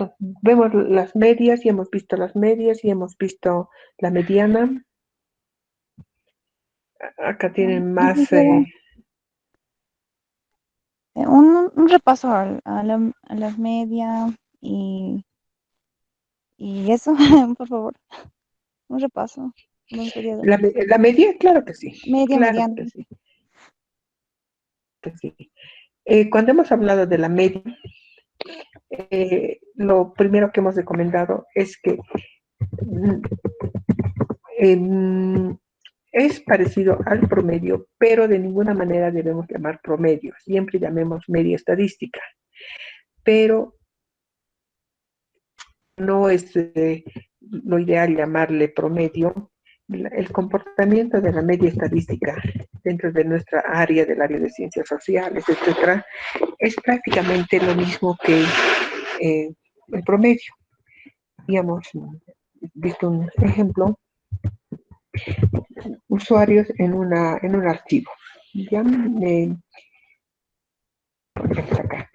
Entonces, vemos las medias y hemos visto las medias y hemos visto la mediana. Acá tienen más... Un repaso a las medias y eso, por favor. Un repaso. Me gustaría dar. la media, claro que sí. Media, Claro mediana. que sí. Que sí. Cuando hemos hablado de la media, lo primero que hemos recomendado es que es parecido al promedio, pero de ninguna manera debemos llamar promedio. Siempre llamemos media estadística. Pero no es lo ideal llamarle promedio. El comportamiento de la media estadística dentro de nuestra área, del área de ciencias sociales, etcétera, es prácticamente lo mismo que el promedio. Digamos, visto un ejemplo, usuarios en un archivo. Ya por ejemplo acá.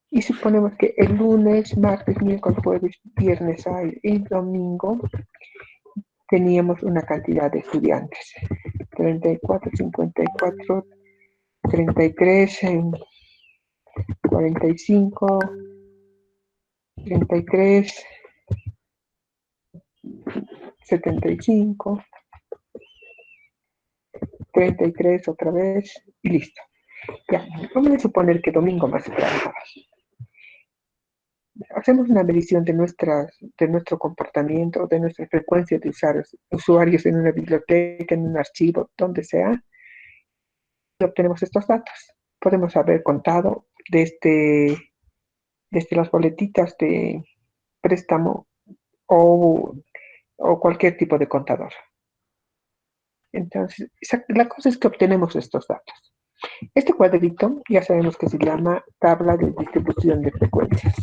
Y suponemos que el lunes, martes, miércoles, jueves, viernes, sábado y domingo teníamos una cantidad de estudiantes. 34, 54, 33, 45, 33, 75, 33 otra vez y listo. Ya, vamos a suponer que domingo más temprano. Hacemos una medición de nuestro comportamiento, de nuestra frecuencia de usuarios en una biblioteca, en un archivo, donde sea, y obtenemos estos datos. Podemos haber contado desde las boletitas de préstamo o cualquier tipo de contador. Entonces, la cosa es que obtenemos estos datos. Este cuadrito ya sabemos que se llama tabla de distribución de frecuencias.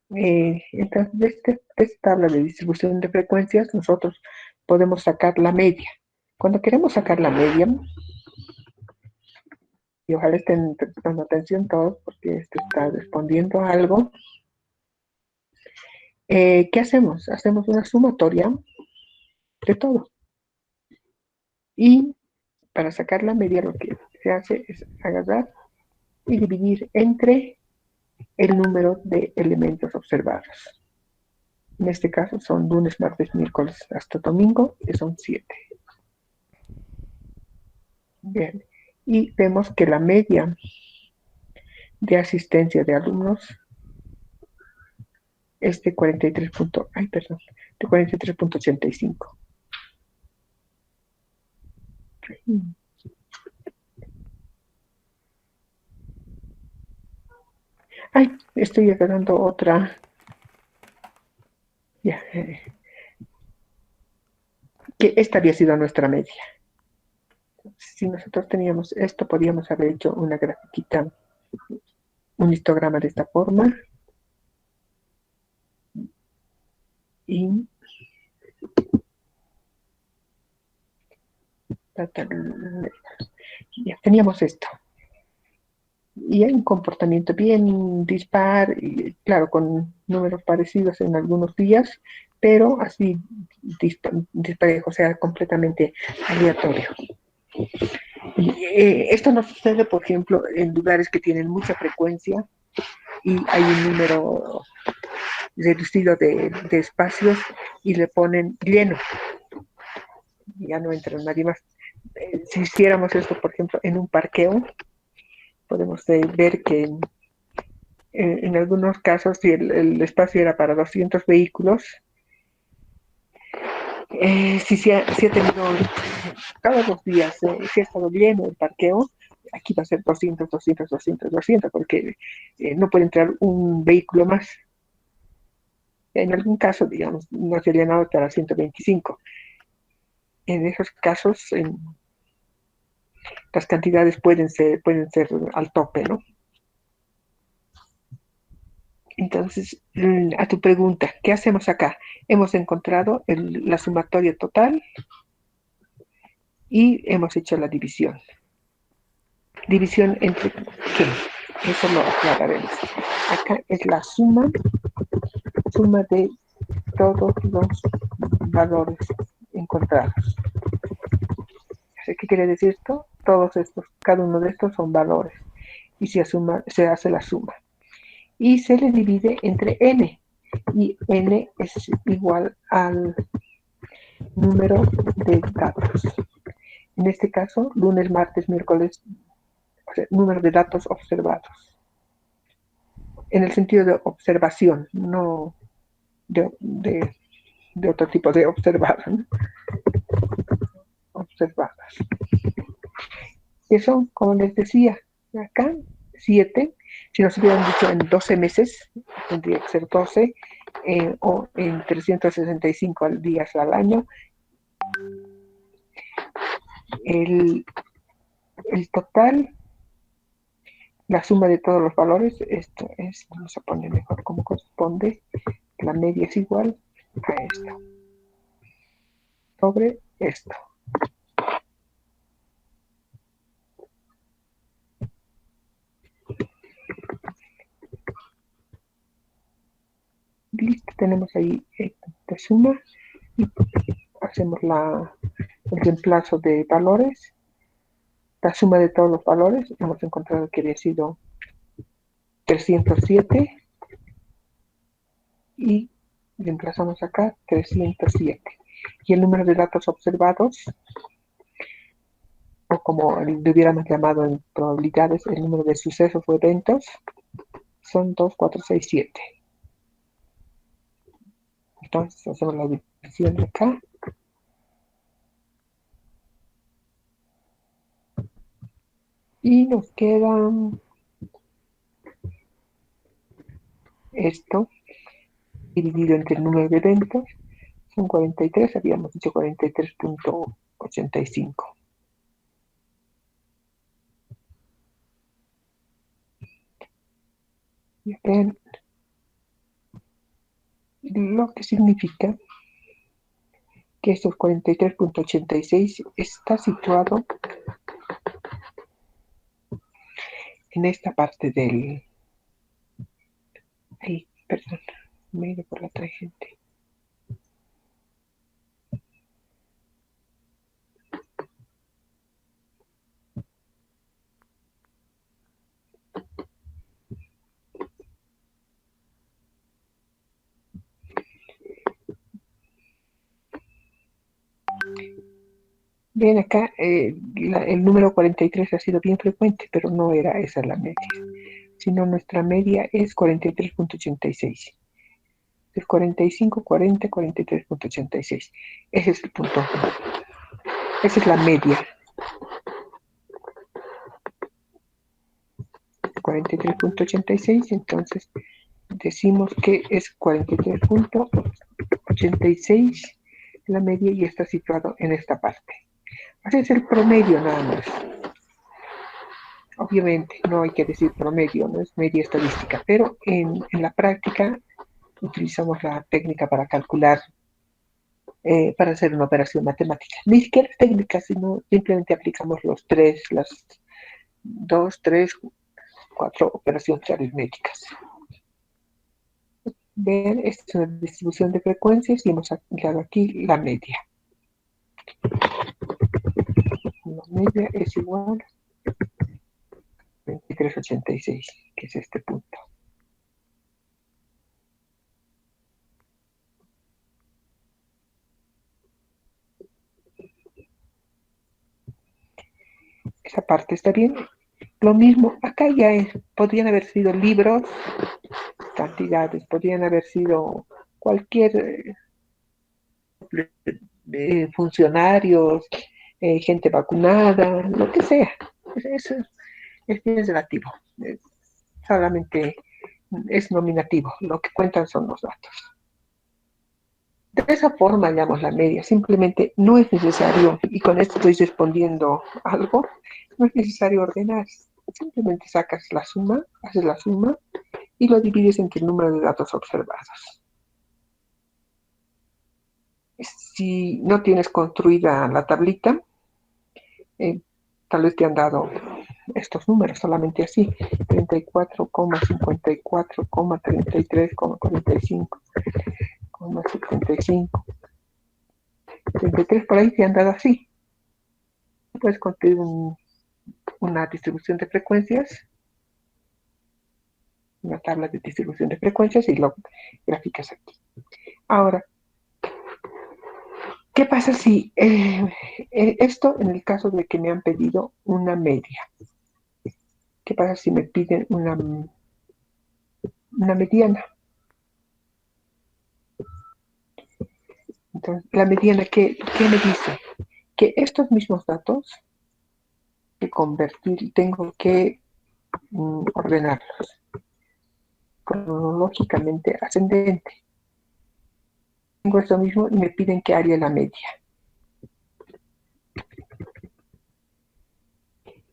Entonces, de esta tabla de distribución de frecuencias, nosotros podemos sacar la media. Cuando queremos sacar la media, y ojalá estén prestando atención todos, porque esto está respondiendo a algo, ¿qué hacemos? Hacemos una sumatoria de todo. Y para sacar la media, lo que se hace es agarrar y dividir entre el número de elementos observados. En este caso son lunes, martes, miércoles hasta domingo, que son 7. Bien, y vemos que la media de asistencia de alumnos es de 43.85. Ay, estoy agarrando otra. Ya, que esta había sido nuestra media. Si nosotros teníamos esto, podíamos haber hecho una grafiquita, un histograma de esta forma. Y ya teníamos esto. Y hay un comportamiento bien dispar, y claro, con números parecidos en algunos días, pero así disparejo, o sea, completamente aleatorio. Y, esto no sucede, por ejemplo, en lugares que tienen mucha frecuencia y hay un número reducido de espacios y le ponen lleno. Ya no entra nadie más. Si hiciéramos esto, por ejemplo, en un parqueo, podemos ver que en algunos casos, si el espacio era para 200 vehículos, si se ha tenido cada 2 días, si ha estado lleno el parqueo, aquí va a ser 200, 200, 200, 200, porque no puede entrar un vehículo más. En algún caso, digamos, no se ha llenado hasta 125. En esos casos, las cantidades pueden ser al tope, ¿no? Entonces, a tu pregunta, ¿qué hacemos acá? Hemos encontrado la sumatoria total y hemos hecho la división. ¿División entre qué? Eso lo aclararemos. Acá es la suma de todos los valores encontrados. ¿Qué quiere decir esto? Todos estos, cada uno de estos son valores y se hace la suma. Y se le divide entre n, y n es igual al número de datos. En este caso, lunes, martes, miércoles, o sea, número de datos observados. En el sentido de observación, no de otro tipo de observadas, ¿no? Observadas. Que son, como les decía, acá 7. Si nos hubieran dicho en 12 meses, tendría que ser 12, o en 365 días al año. El total, la suma de todos los valores, esto es, vamos a poner mejor como corresponde, la media es igual a esto, sobre esto. Listo, tenemos ahí esta suma y hacemos el reemplazo de valores. La suma de todos los valores, hemos encontrado que había sido 307 y reemplazamos acá 307. Y el número de datos observados como le hubiéramos llamado en probabilidades, el número de sucesos o eventos, son 2, 4, 6, 7. Entonces hacemos la división acá. Y nos queda esto dividido entre el número de eventos. Son 43, habíamos dicho 43.85. Y vean lo que significa que estos 43.86 está situado en esta parte del... Ay, perdón, me he ido por la tangente. Ven acá, el número 43 ha sido bien frecuente, pero no era esa la media, sino nuestra media es 43.86. Es 45, 40, 43.86. Ese es el punto. Esa es la media. 43.86, entonces decimos que es 43.86 la media y está situado en esta parte. Ese es el promedio nada más. Obviamente no hay que decir promedio, no es media estadística, pero en la práctica utilizamos la técnica para calcular, para hacer una operación matemática. Ni siquiera es técnica, sino simplemente aplicamos las 2, 3, 4 operaciones aritméticas. Ven, esta es una distribución de frecuencias y hemos aplicado aquí la media. La media es igual a 23.86, que es este punto. Esa parte está bien. Lo mismo, acá ya podrían haber sido libros, cantidades, podrían haber sido cualquier funcionarios, gente vacunada, lo que sea. Eso es bien relativo. Solamente es nominativo. Lo que cuentan son los datos. De esa forma hallamos la media. Simplemente no es necesario, y con esto estoy respondiendo algo, no es necesario ordenar. Simplemente sacas la suma, haces la suma y lo divides entre el número de datos observados. Si no tienes construida la tablita, tal vez te han dado estos números solamente así: 34,54, 33, 45, 75. 33 por ahí te han dado así. Puedes construir una distribución de frecuencias, una tabla de distribución de frecuencias y lo graficas aquí. Ahora, ¿qué pasa si esto en el caso de que me han pedido una media? ¿Qué pasa si me piden una mediana? Entonces, la mediana, ¿qué me dice? Que estos mismos datos que convertir, tengo que ordenarlos cronológicamente ascendente. Tengo esto mismo y me piden que haría la media.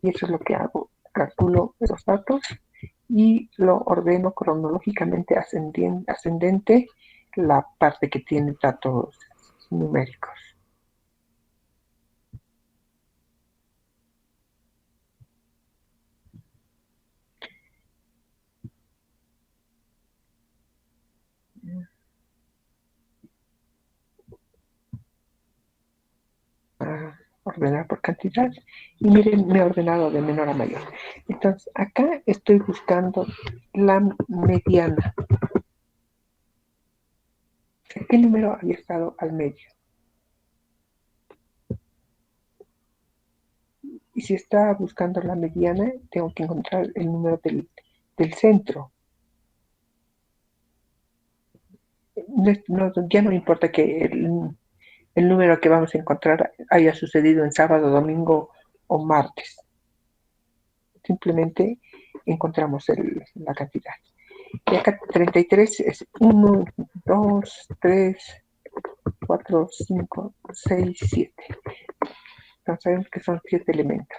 Y eso es lo que hago. Calculo esos datos y lo ordeno cronológicamente ascendente la parte que tiene datos numéricos. Ordenar por cantidad y miren, me he ordenado de menor a mayor. Entonces acá estoy buscando la mediana. ¿Qué número había estado al medio? Y si está buscando la mediana, tengo que encontrar el número del centro. Ya no importa que el número que vamos a encontrar haya sucedido en sábado, domingo o martes. Simplemente encontramos la cantidad. Y acá 33 es 1, 2, 3, 4, 5, 6, 7. Entonces sabemos que son 7 elementos.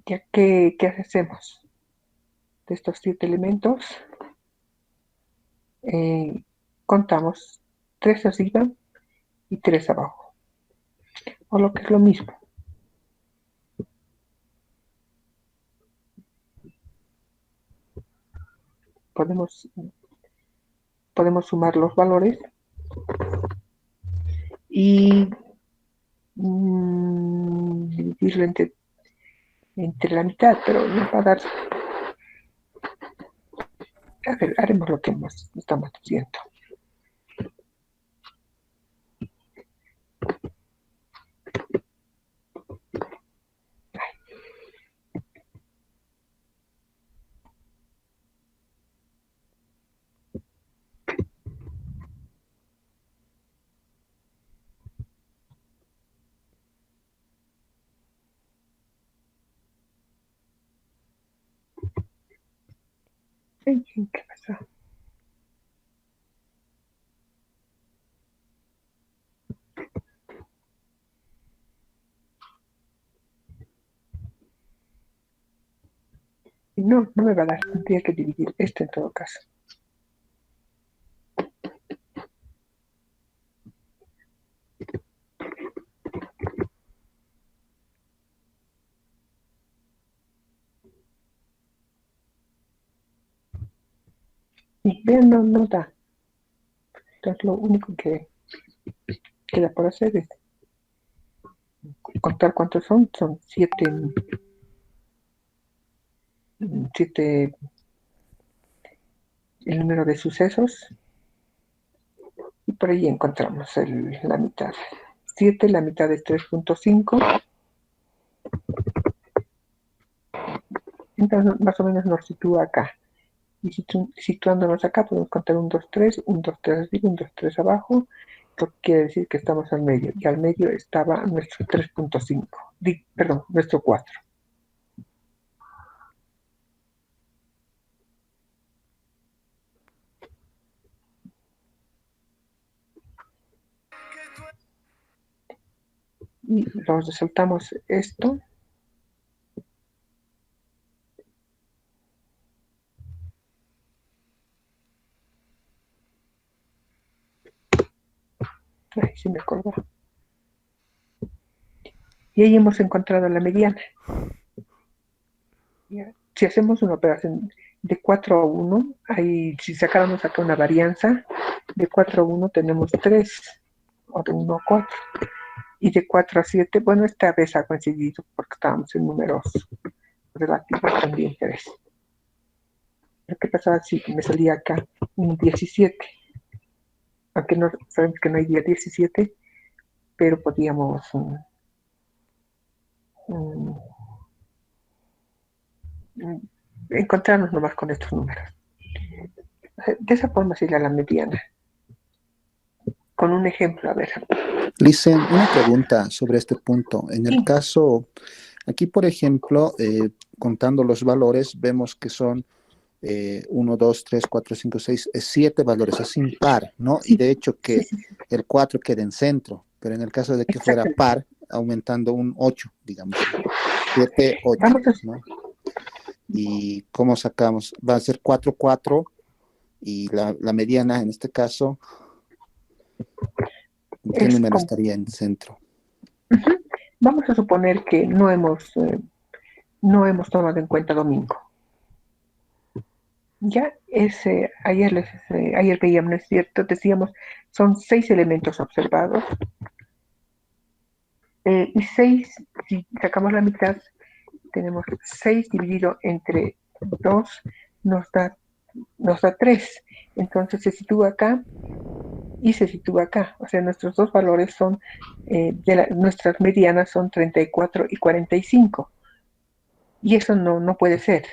Ya que, ¿qué hacemos? De estos 7 elementos, contamos 3 arriba y 3 abajo. O lo que es lo mismo. Podemos sumar los valores y dividirlo entre la mitad, pero nos va a dar. A ver, haremos lo que estamos diciendo. ¿Qué pasa? No me va a dar. Tendría que dividir esto en todo caso. Y vean, no da. Entonces lo único que queda por hacer es contar cuántos son. Son 7 el número de sucesos. Y por ahí encontramos la mitad. 7, la mitad es 3.5. Entonces más o menos nos sitúa acá. Y situándonos acá podemos contar 1, 2, 3, 1, 2, 3 arriba, 1, 2, 3 abajo. Esto quiere decir que estamos al medio. Y al medio estaba nuestro 3.5. Perdón, nuestro 4. Y nos resaltamos esto. Ay, sí me acuerdo. Y ahí hemos encontrado la mediana. Si hacemos una operación de 4 a 1, ahí, si sacáramos acá una varianza, de 4 a 1 tenemos 3, o de 1 a 4. Y de 4 a 7, bueno, esta vez ha coincidido porque estábamos en números relativos también 3. Lo que pasaba si me salía acá un 17. Aunque no sabemos que no hay día 17, pero podíamos encontrarnos nomás con estos números. De esa forma sería la mediana. Con un ejemplo, a ver. Licen, una pregunta sobre este punto. En el caso, aquí por ejemplo, contando los valores, vemos que son 1, 2, 3, 4, 5, 6, 7 valores, es impar, ¿no? Y de hecho que el 4 queda en centro, pero en el caso de que fuera par, aumentando un 8, digamos. 7, 8, ¿no? ¿Y cómo sacamos? Va a ser 4, 4, y la mediana en este caso, ¿qué número estaría en centro? Vamos a suponer que no hemos tomado en cuenta domingo. Ya ayer veíamos, ¿no es cierto? Decíamos, son 6 elementos observados. Y 6, si sacamos la mitad, tenemos 6 dividido entre 2, nos da 3. Entonces se sitúa acá y se sitúa acá. O sea, nuestros dos valores son, nuestras medianas son 34 y 45. Y eso no puede ser.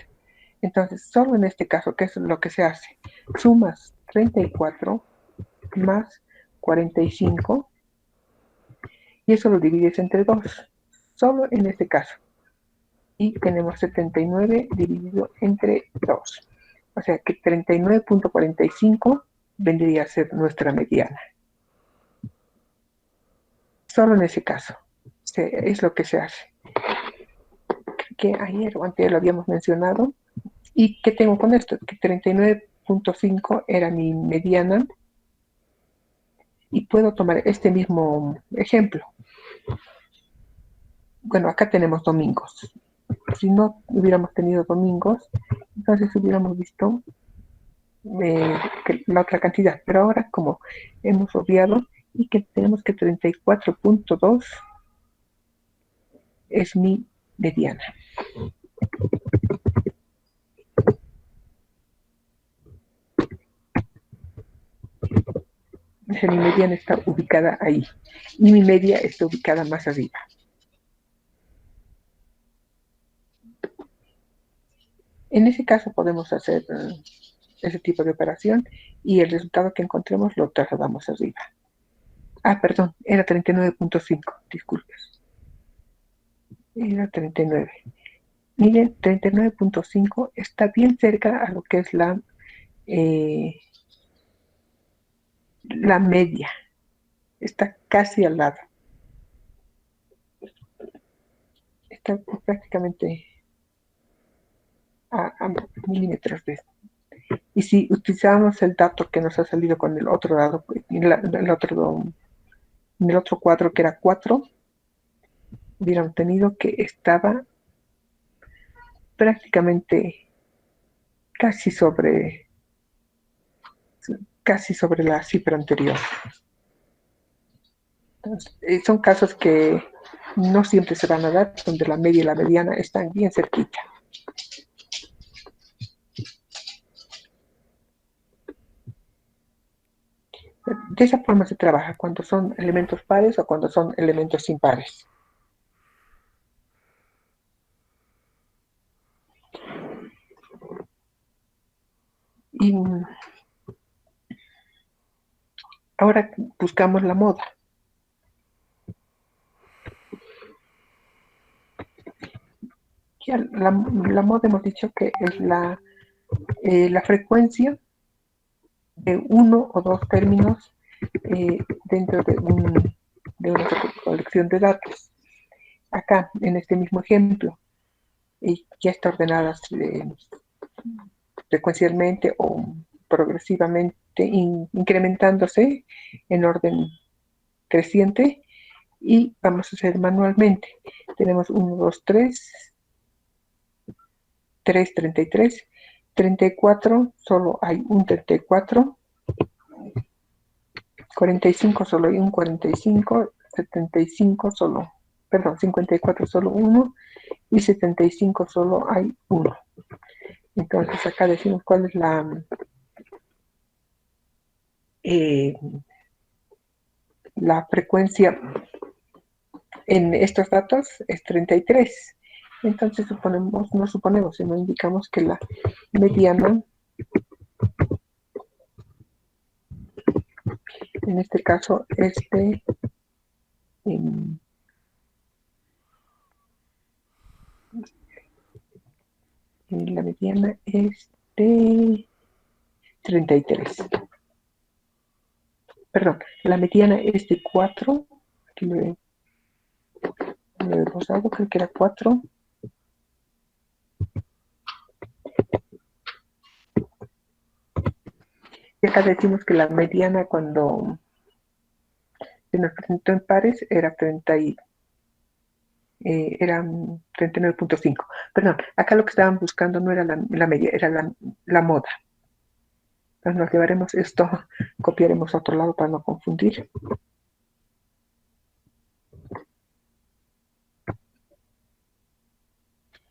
Entonces, solo en este caso, ¿qué es lo que se hace? Sumas 34 más 45 y eso lo divides entre 2. Solo en este caso. Y tenemos 79 dividido entre 2. O sea que 39.45 vendría a ser nuestra mediana. Solo en ese caso. Es lo que se hace. Que ayer o antes lo habíamos mencionado. ¿Y qué tengo con esto? Que 39.5 era mi mediana. Y puedo tomar este mismo ejemplo. Bueno, acá tenemos domingos. Si no hubiéramos tenido domingos, entonces hubiéramos visto la otra cantidad. Pero ahora, como hemos obviado, y que tenemos que 34.2 es mi mediana. O sea, mi mediana está ubicada ahí. Y mi media está ubicada más arriba. En ese caso podemos hacer ese tipo de operación y el resultado que encontremos lo trasladamos arriba. Ah, perdón, era 39.5, disculpes. Era 39. Miren, 39.5 está bien cerca a lo que es la media. Está casi al lado. Está prácticamente a milímetros de esto. Y si utilizamos el dato que nos ha salido con el otro dado, en el otro cuadro que era 4, hubieran tenido que estaba prácticamente casi sobre la cifra anterior. Entonces, son casos que no siempre se van a dar, donde la media y la mediana están bien cerquita. De esa forma se trabaja cuando son elementos pares o cuando son elementos impares. Y ahora buscamos la moda. Ya la moda hemos dicho que es la frecuencia de uno o dos términos dentro de una colección de datos. Acá, en este mismo ejemplo, ya está ordenada secuencialmente o progresivamente, incrementándose en orden creciente, y vamos a hacer manualmente. Tenemos 1, 2, 3, 33, 34, solo hay un 34, 45 solo hay un 45, 75 solo, perdón, 54 solo uno y 75 solo hay uno. Entonces acá decimos cuál es la frecuencia en estos datos es 33. Entonces no suponemos, sino indicamos que la mediana, en este caso, la mediana es de 33. Perdón, la mediana es de 4. Aquí lo he posado, creo que era 4. Y acá decimos que la mediana cuando se nos presentó en pares era 39.5. Perdón, acá lo que estaban buscando no era la media, era la moda. Entonces nos llevaremos esto, copiaremos a otro lado para no confundir.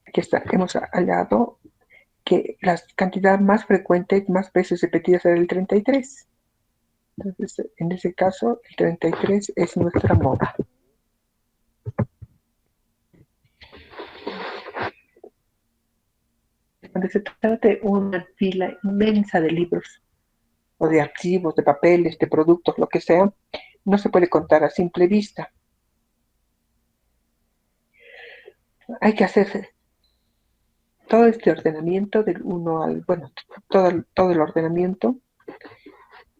Aquí está, hemos hallado que la cantidad más frecuente, más veces repetidas era el 33. Entonces, en ese caso, el 33 es nuestra moda. Cuando se trata de una fila inmensa de libros, o de archivos, de papeles, de productos, lo que sea, no se puede contar a simple vista. Hay que hacer todo este ordenamiento del 1 al, bueno, todo el ordenamiento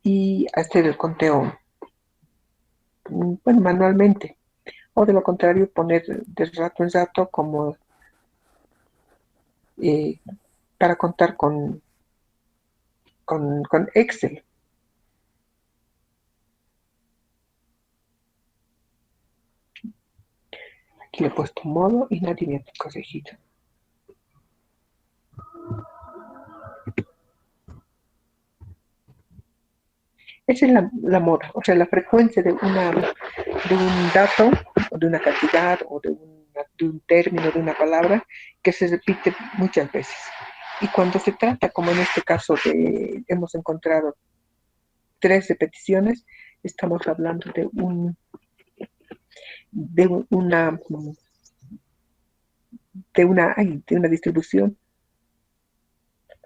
y hacer el conteo, bueno, manualmente. O de lo contrario, poner de rato en rato como para contar con Excel. Aquí le he puesto modo y nadie me ha corregido. Esa es la moda, o sea, la frecuencia de un dato, o de una cantidad, o de un término, de una palabra, que se repite muchas veces. Y cuando se trata, como en este caso, hemos encontrado 3 repeticiones, estamos hablando de una distribución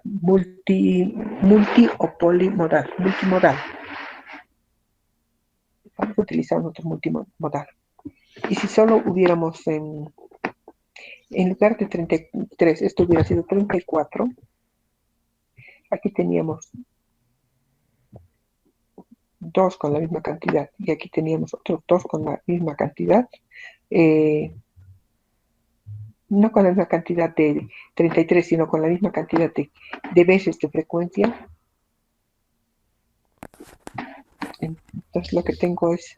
multi o polimodal, multimodal. Vamos a utilizar otro multimodal. Y si solo hubiéramos, en lugar de 33, esto hubiera sido 34, aquí teníamos 2 con la misma cantidad, y aquí teníamos otros 2 con la misma cantidad, no con la misma cantidad de 33, sino con la misma cantidad de veces de frecuencia. Entonces lo que tengo es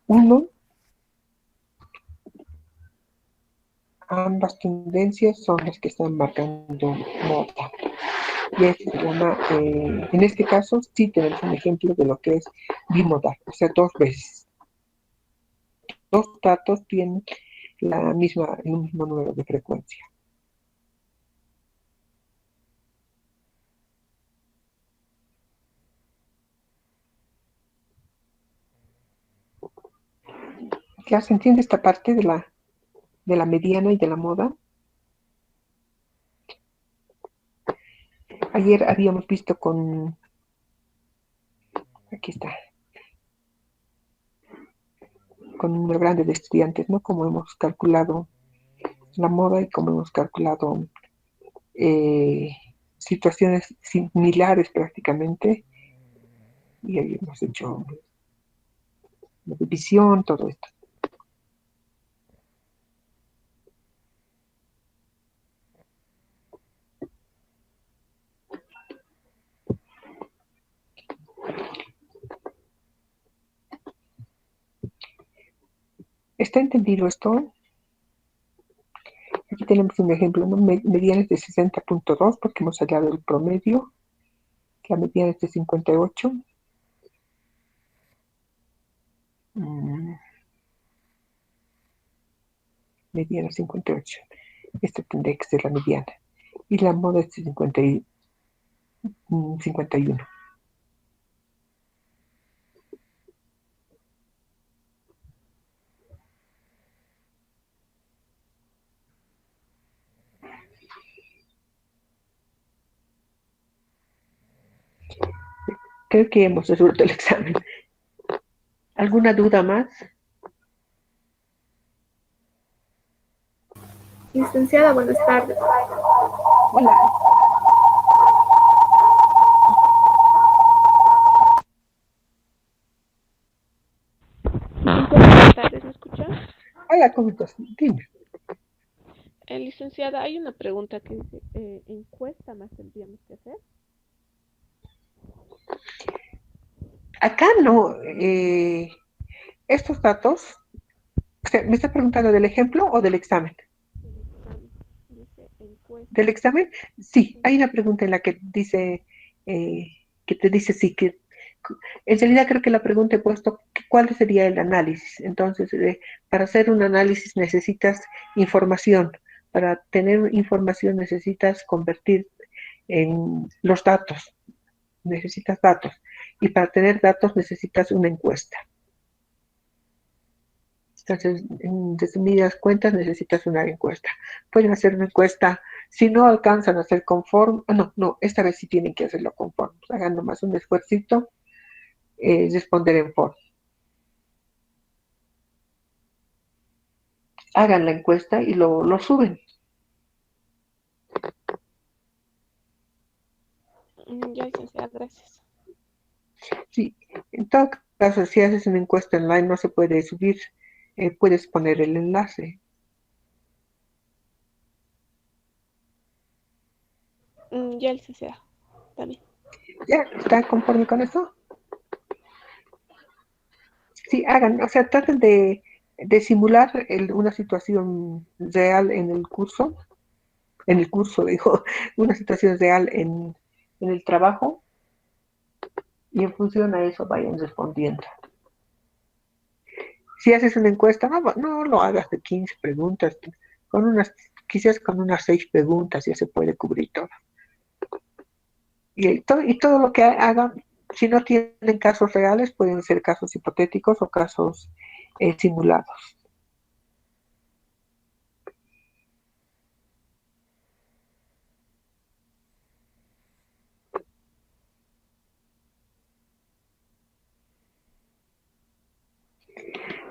1, ambas tendencias son las que están marcando moda. Y se llama, en este caso sí tenemos un ejemplo de lo que es bimodal, o sea, 2 veces. 2 datos tienen el mismo número de frecuencia. ¿Ya se entiende esta parte de la mediana y de la moda? Ayer habíamos visto aquí está, con un número grande de estudiantes, ¿no? Cómo hemos calculado la moda y cómo hemos calculado situaciones similares prácticamente, y ahí hemos hecho la división, todo esto. ¿Está entendido esto? Aquí tenemos un ejemplo, ¿no? Medianas de 60.2 porque hemos hallado el promedio. La mediana es de 58. Mediana 58. Este tendría que ser la mediana. Y la moda es de 51. Creo que hemos resuelto el examen. ¿Alguna duda más? Licenciada, buenas tardes. Hola. Buenas tardes, ¿me escucha? Hola, ¿cómo estás? Dime. Licenciada, hay una pregunta que dice, ¿encuesta más tendríamos que hacer? Acá no. Estos datos, ¿me está preguntando del ejemplo o del examen? Dice encuesta. ¿Del examen? Sí, hay una pregunta en la que dice, que te dice sí, que en realidad creo que la pregunta he puesto cuál sería el análisis. Entonces, para hacer un análisis necesitas información. Para tener información necesitas convertir en los datos. Necesitas datos. Y para tener datos necesitas una encuesta. Entonces, en resumidas cuentas, necesitas una encuesta. Pueden hacer una encuesta. Si no alcanzan a hacer conforme, no, esta vez sí tienen que hacerlo conforme. Hagan nomás un esfuercito, responder en forma. Hagan la encuesta y lo suben. Ya, licenciada, gracias. Sí, en todo caso, si haces una encuesta online no se puede subir, puedes poner el enlace. Ya, licenciada. Está bien. ¿Ya está conforme con eso? Sí, hagan, o sea, traten de simular una situación real en el curso, digo, una situación real en el trabajo, y en función a eso vayan respondiendo. Si haces una encuesta, no lo hagas de 15 preguntas, quizás con unas 6 preguntas ya se puede cubrir todo. Y todo lo que hagan, si no tienen casos reales, pueden ser casos hipotéticos o casos simulados.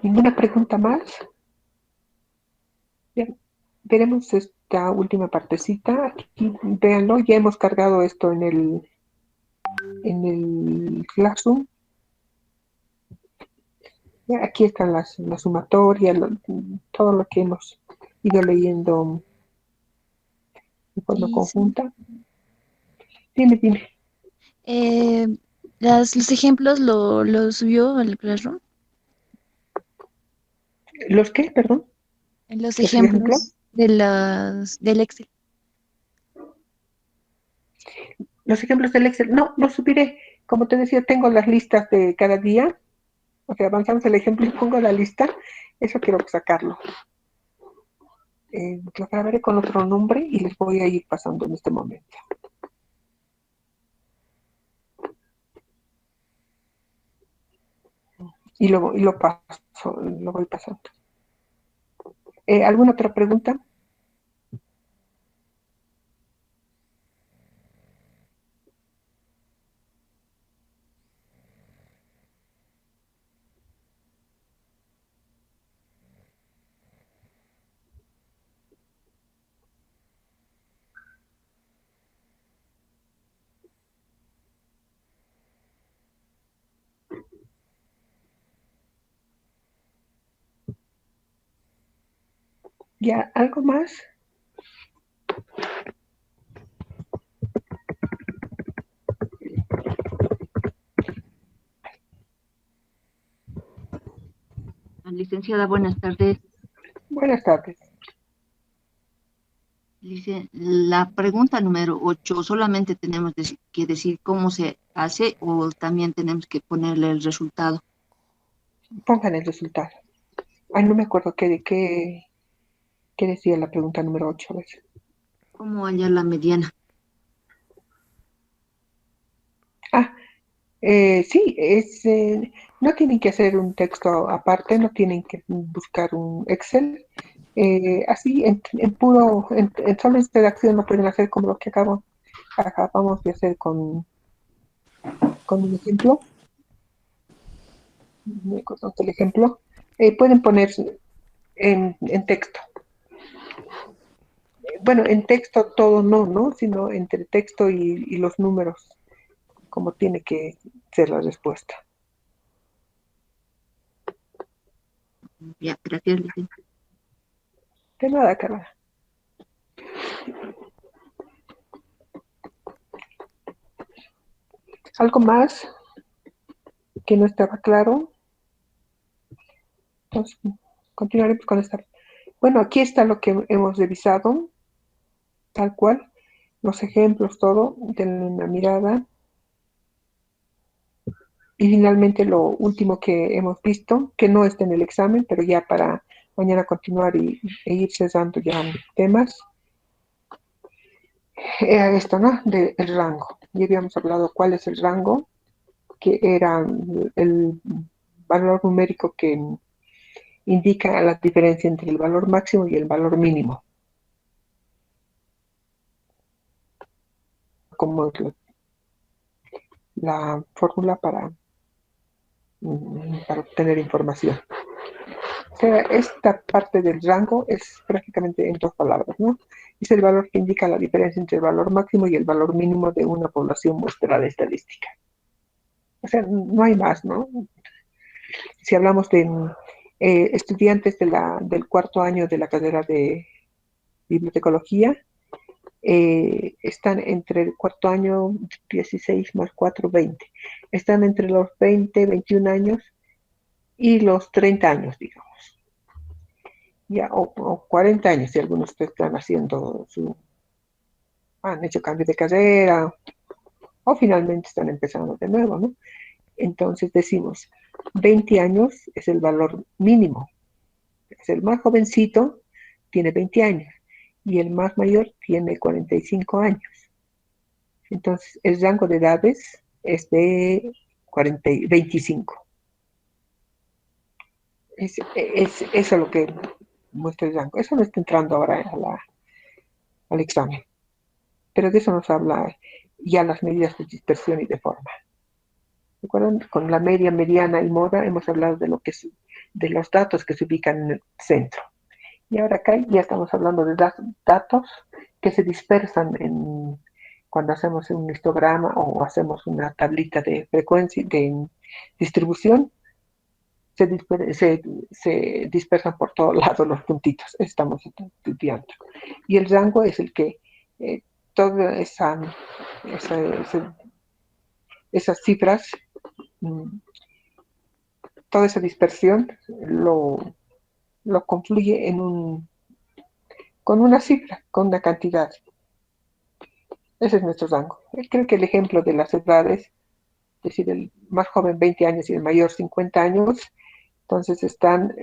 ¿Ninguna pregunta más? Bien, veremos esta última partecita. Aquí, véanlo, ya hemos cargado esto en el Classroom. Ya, aquí están la sumatoria, todo lo que hemos ido leyendo de forma conjunta. Dime. Los ejemplos lo subió al Classroom. ¿Los qué? Perdón. Los ejemplos del Excel. Los ejemplos del Excel, no, los subiré. Como te decía, tengo las listas de cada día. O sea, avanzamos el ejemplo y pongo la lista. Eso quiero sacarlo. Lo grabaré con otro nombre y les voy a ir pasando en este momento. Y lo voy pasando. ¿Alguna otra pregunta? ¿Ya algo más? Licenciada, buenas tardes. Buenas tardes. La pregunta número 8, ¿solamente tenemos que decir cómo se hace o también tenemos que ponerle el resultado? Pongan el resultado. Ay, no me acuerdo qué decía la pregunta número 8. ¿Cómo hallar la mediana? Sí, no tienen que hacer un texto aparte, no tienen que buscar un Excel. Así, solo en redacción lo pueden hacer como lo que acabamos de hacer con un ejemplo. Me acuerdo del ejemplo. Pueden poner en texto. Bueno, en texto todo no, sino entre texto y los números, como tiene que ser la respuesta. Ya, gracias, licenciada. De nada, Carla. ¿Algo más que no estaba claro? Entonces, continuaremos con esta. Bueno, aquí está lo que hemos revisado, tal cual, los ejemplos, todo, denle una mirada. Y finalmente lo último que hemos visto, que no está en el examen, pero ya para mañana continuar e ir cesando ya temas, era esto, ¿no? Del rango. Ya habíamos hablado cuál es el rango. que era el valor numérico que indica la diferencia entre el valor máximo y el valor mínimo. Como la fórmula para obtener información. O sea, esta parte del rango es prácticamente en dos palabras, ¿no? Es el valor que indica la diferencia entre el valor máximo y el valor mínimo de una población muestrada estadística. O sea, no hay más, ¿no? Si hablamos de estudiantes del cuarto año de la carrera de bibliotecología, están entre el cuarto año 16 más 4, 20. Están entre los 20, 21 años y los 30 años, digamos. Ya, o 40 años, si algunos están haciendo han hecho cambio de carrera, o finalmente están empezando de nuevo, ¿no? Entonces decimos, 20 años es el valor mínimo. Es el más jovencito, tiene 20 años, y el más mayor tiene 45 años. Entonces, el rango de edades es de 25. Eso es lo que muestra el rango. Eso no está entrando ahora al examen. Pero de eso nos habla ya las medidas de dispersión y de forma. ¿Recuerdan? Con la media, mediana y moda hemos hablado de de los datos que se ubican en el centro. Y ahora acá ya estamos hablando de datos que se dispersan cuando hacemos un histograma o hacemos una tablita de frecuencia, de distribución, se dispersan por todos lados los puntitos. Estamos estudiando. Y el rango es el que toda esas cifras, toda esa dispersión lo confluye con una cifra, con una cantidad. Ese es nuestro rango. Creo que el ejemplo de las edades, es decir, el más joven 20 años y el mayor 50 años, entonces están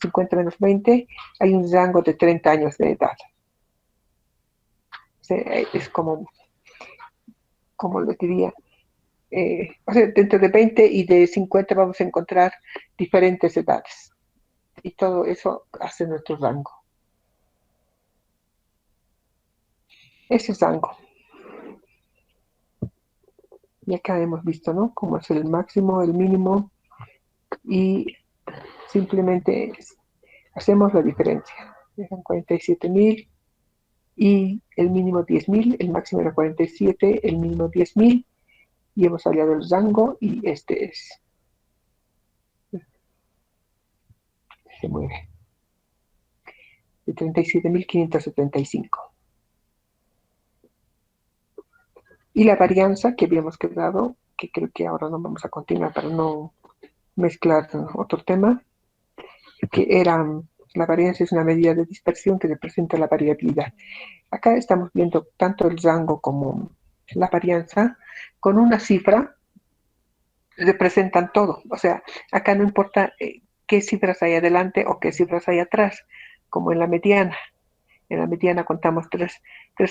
50 menos 20, hay un rango de 30 años de edad. O sea, es como les diría, o sea, dentro de 20 y de 50 vamos a encontrar diferentes edades. Y todo eso hace nuestro rango. Ese es rango. Y acá hemos visto, ¿no? Cómo es el máximo, el mínimo, y simplemente hacemos la diferencia. Eran 47.000 y el mínimo 10.000, el máximo era 47, el mínimo 10.000, y hemos hallado el rango, y este es. Se mueve. De 37.575. Y la varianza que habíamos quedado, que creo que ahora no vamos a continuar para no mezclar otro tema, que era, la varianza es una medida de dispersión que representa la variabilidad. Acá estamos viendo tanto el rango como la varianza con una cifra, representan todo. O sea, acá no importa qué cifras hay adelante o qué cifras hay atrás, como en la mediana. En la mediana contamos tres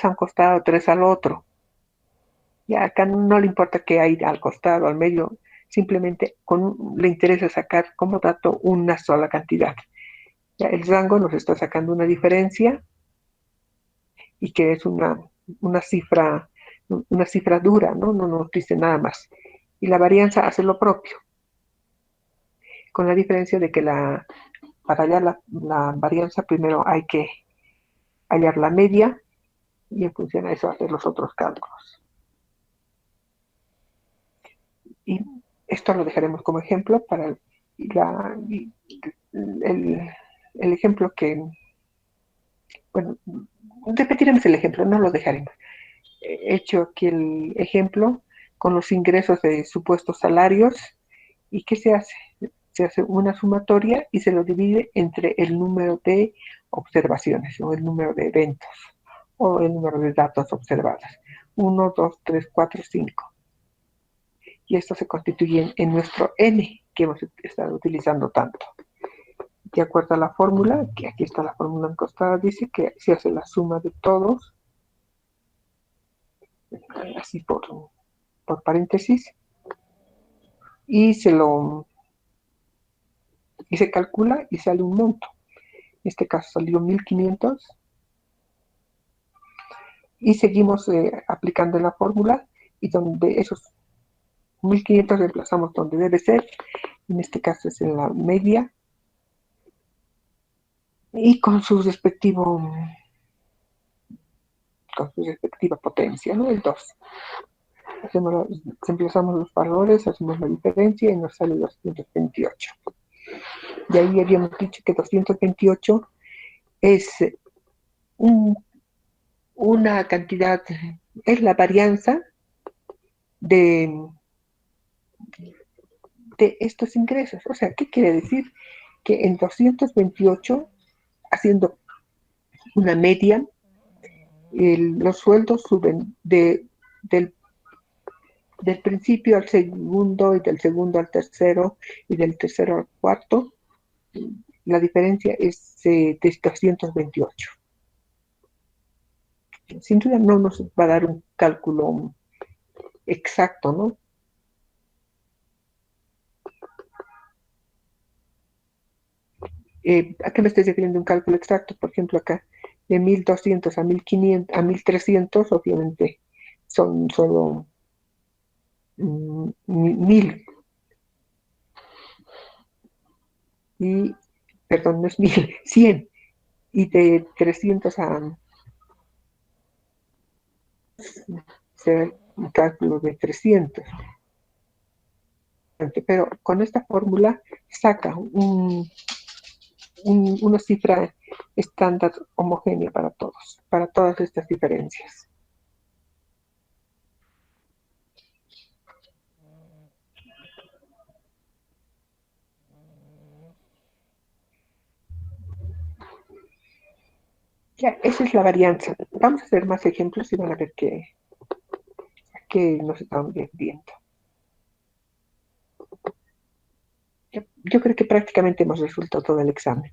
a un costado, 3 al otro. Y acá no le importa qué hay al costado, al medio, simplemente le interesa sacar como dato una sola cantidad. Ya el rango nos está sacando una diferencia y que es una cifra dura, ¿no? No nos dice nada más. Y la varianza hace lo propio, con la diferencia de que para hallar la varianza primero hay que hallar la media y en función a eso hacer los otros cálculos. Y esto lo dejaremos como ejemplo para el ejemplo que, bueno, repetiremos el ejemplo, no lo dejaremos. He hecho aquí el ejemplo con los ingresos de supuestos salarios. ¿Y qué se hace? Se hace una sumatoria y se lo divide entre el número de observaciones o el número de eventos o el número de datos observados. 1, 2, 3, 4, 5. Y esto se constituye en nuestro N, que hemos estado utilizando tanto. De acuerdo a la fórmula, que aquí está la fórmula encostada, dice que se hace la suma de todos, así por paréntesis, y se calcula y sale un monto. En este caso salió 1.500 y seguimos aplicando la fórmula y donde esos 1.500 reemplazamos donde debe ser, en este caso es en la media y con su respectiva potencia, ¿no? El 2. Reemplazamos los valores, hacemos la diferencia y nos sale 228. De ahí habíamos dicho que 228 es una cantidad, es la varianza de estos ingresos. O sea, ¿qué quiere decir? Que en 228, haciendo una media, los sueldos suben del principio al segundo y del segundo al tercero y del tercero al cuarto. La diferencia es de 228. Sin duda no nos va a dar un cálculo exacto, ¿no? ¿A qué me estoy refiriendo un cálculo exacto? Por ejemplo, acá de 1.200 a 1.500 a 1.300, obviamente son solo 1.000. Y, perdón, no es 1.000, 100. Y de 300 a será un cálculo de 300. Pero con esta fórmula saca una cifra estándar homogénea para todos, para todas estas diferencias. Ya, esa es la varianza. Vamos a hacer más ejemplos y van a ver que nos estamos viendo. Yo creo que prácticamente hemos resuelto todo el examen.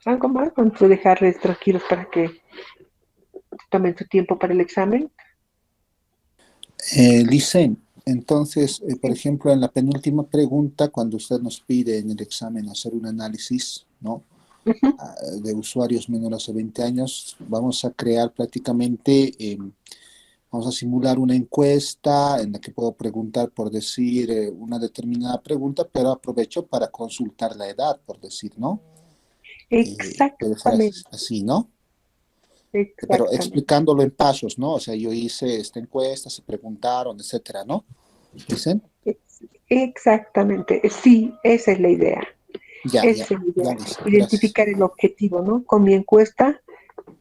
¿Algo más? Vamos a dejarles tranquilos para que tomen su tiempo para el examen. Licen, entonces, por ejemplo, en la penúltima pregunta, cuando usted nos pide en el examen hacer un análisis, ¿no? De usuarios menores de 20 años, vamos a crear prácticamente, vamos a simular una encuesta en la que puedo preguntar por decir una determinada pregunta, pero aprovecho para consultar la edad, por decir, ¿no? Exactamente. Así, ¿no? Pero explicándolo en pasos, ¿no? O sea, yo hice esta encuesta, se preguntaron, etcétera, ¿no? ¿Dicen? Exactamente. Sí, esa es la idea. Ya, identificar el objetivo, ¿no? Con mi encuesta,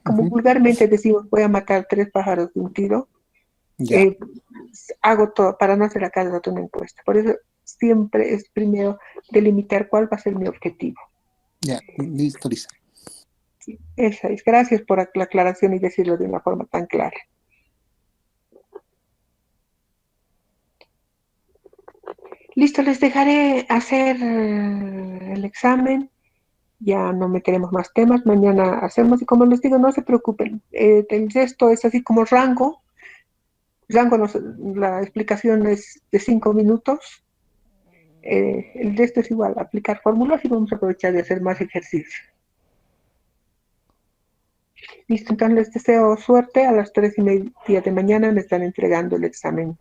como vulgarmente decimos, voy a matar 3 pájaros de un tiro. Hago todo para no hacer a cada rato una encuesta. Por eso siempre es primero delimitar cuál va a ser mi objetivo. Ya, listo, Lisa. Sí, esa es. Gracias por la aclaración y decirlo de una forma tan clara. Listo, les dejaré hacer el examen. Ya no meteremos más temas. Mañana hacemos y como les digo, no se preocupen. El resto es así como rango. La explicación es de 5 minutos. El resto es igual, aplicar fórmulas y vamos a aprovechar de hacer más ejercicio. Listo, entonces les deseo suerte. A las 3:30 de mañana me están entregando el examen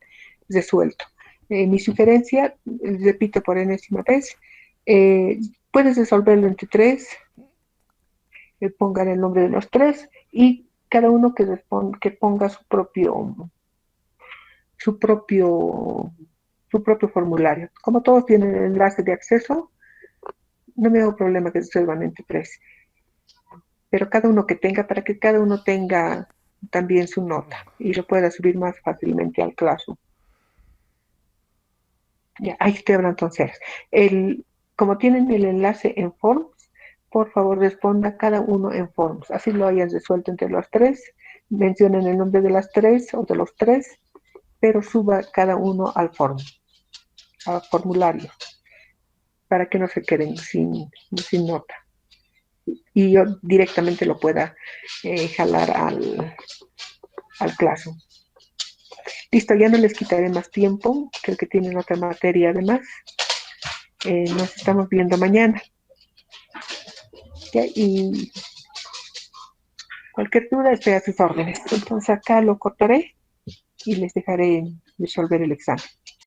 resuelto. Mi sugerencia, repito por enésima vez, puedes resolverlo entre 3, pongan el nombre de los 3 y cada uno que ponga su propio formulario. Como todos tienen el enlace de acceso, no me hago problema que resuelvan entre 3. Pero cada uno que tenga, para que cada uno tenga también su nota y lo pueda subir más fácilmente al Classroom. Ya, ahí estoy hablando entonces. Como tienen el enlace en Forms, por favor responda cada uno en Forms. Así lo hayan resuelto entre los 3. Mencionen el nombre de las 3 o de los 3, pero suba cada uno al formulario. para que no se queden sin nota. Y yo directamente lo pueda jalar al Classroom. Listo, ya no les quitaré más tiempo, creo que tienen otra materia además. Nos estamos viendo mañana. ¿Ya? Y cualquier duda estoy a sus órdenes. Entonces acá lo cortaré y les dejaré resolver el examen.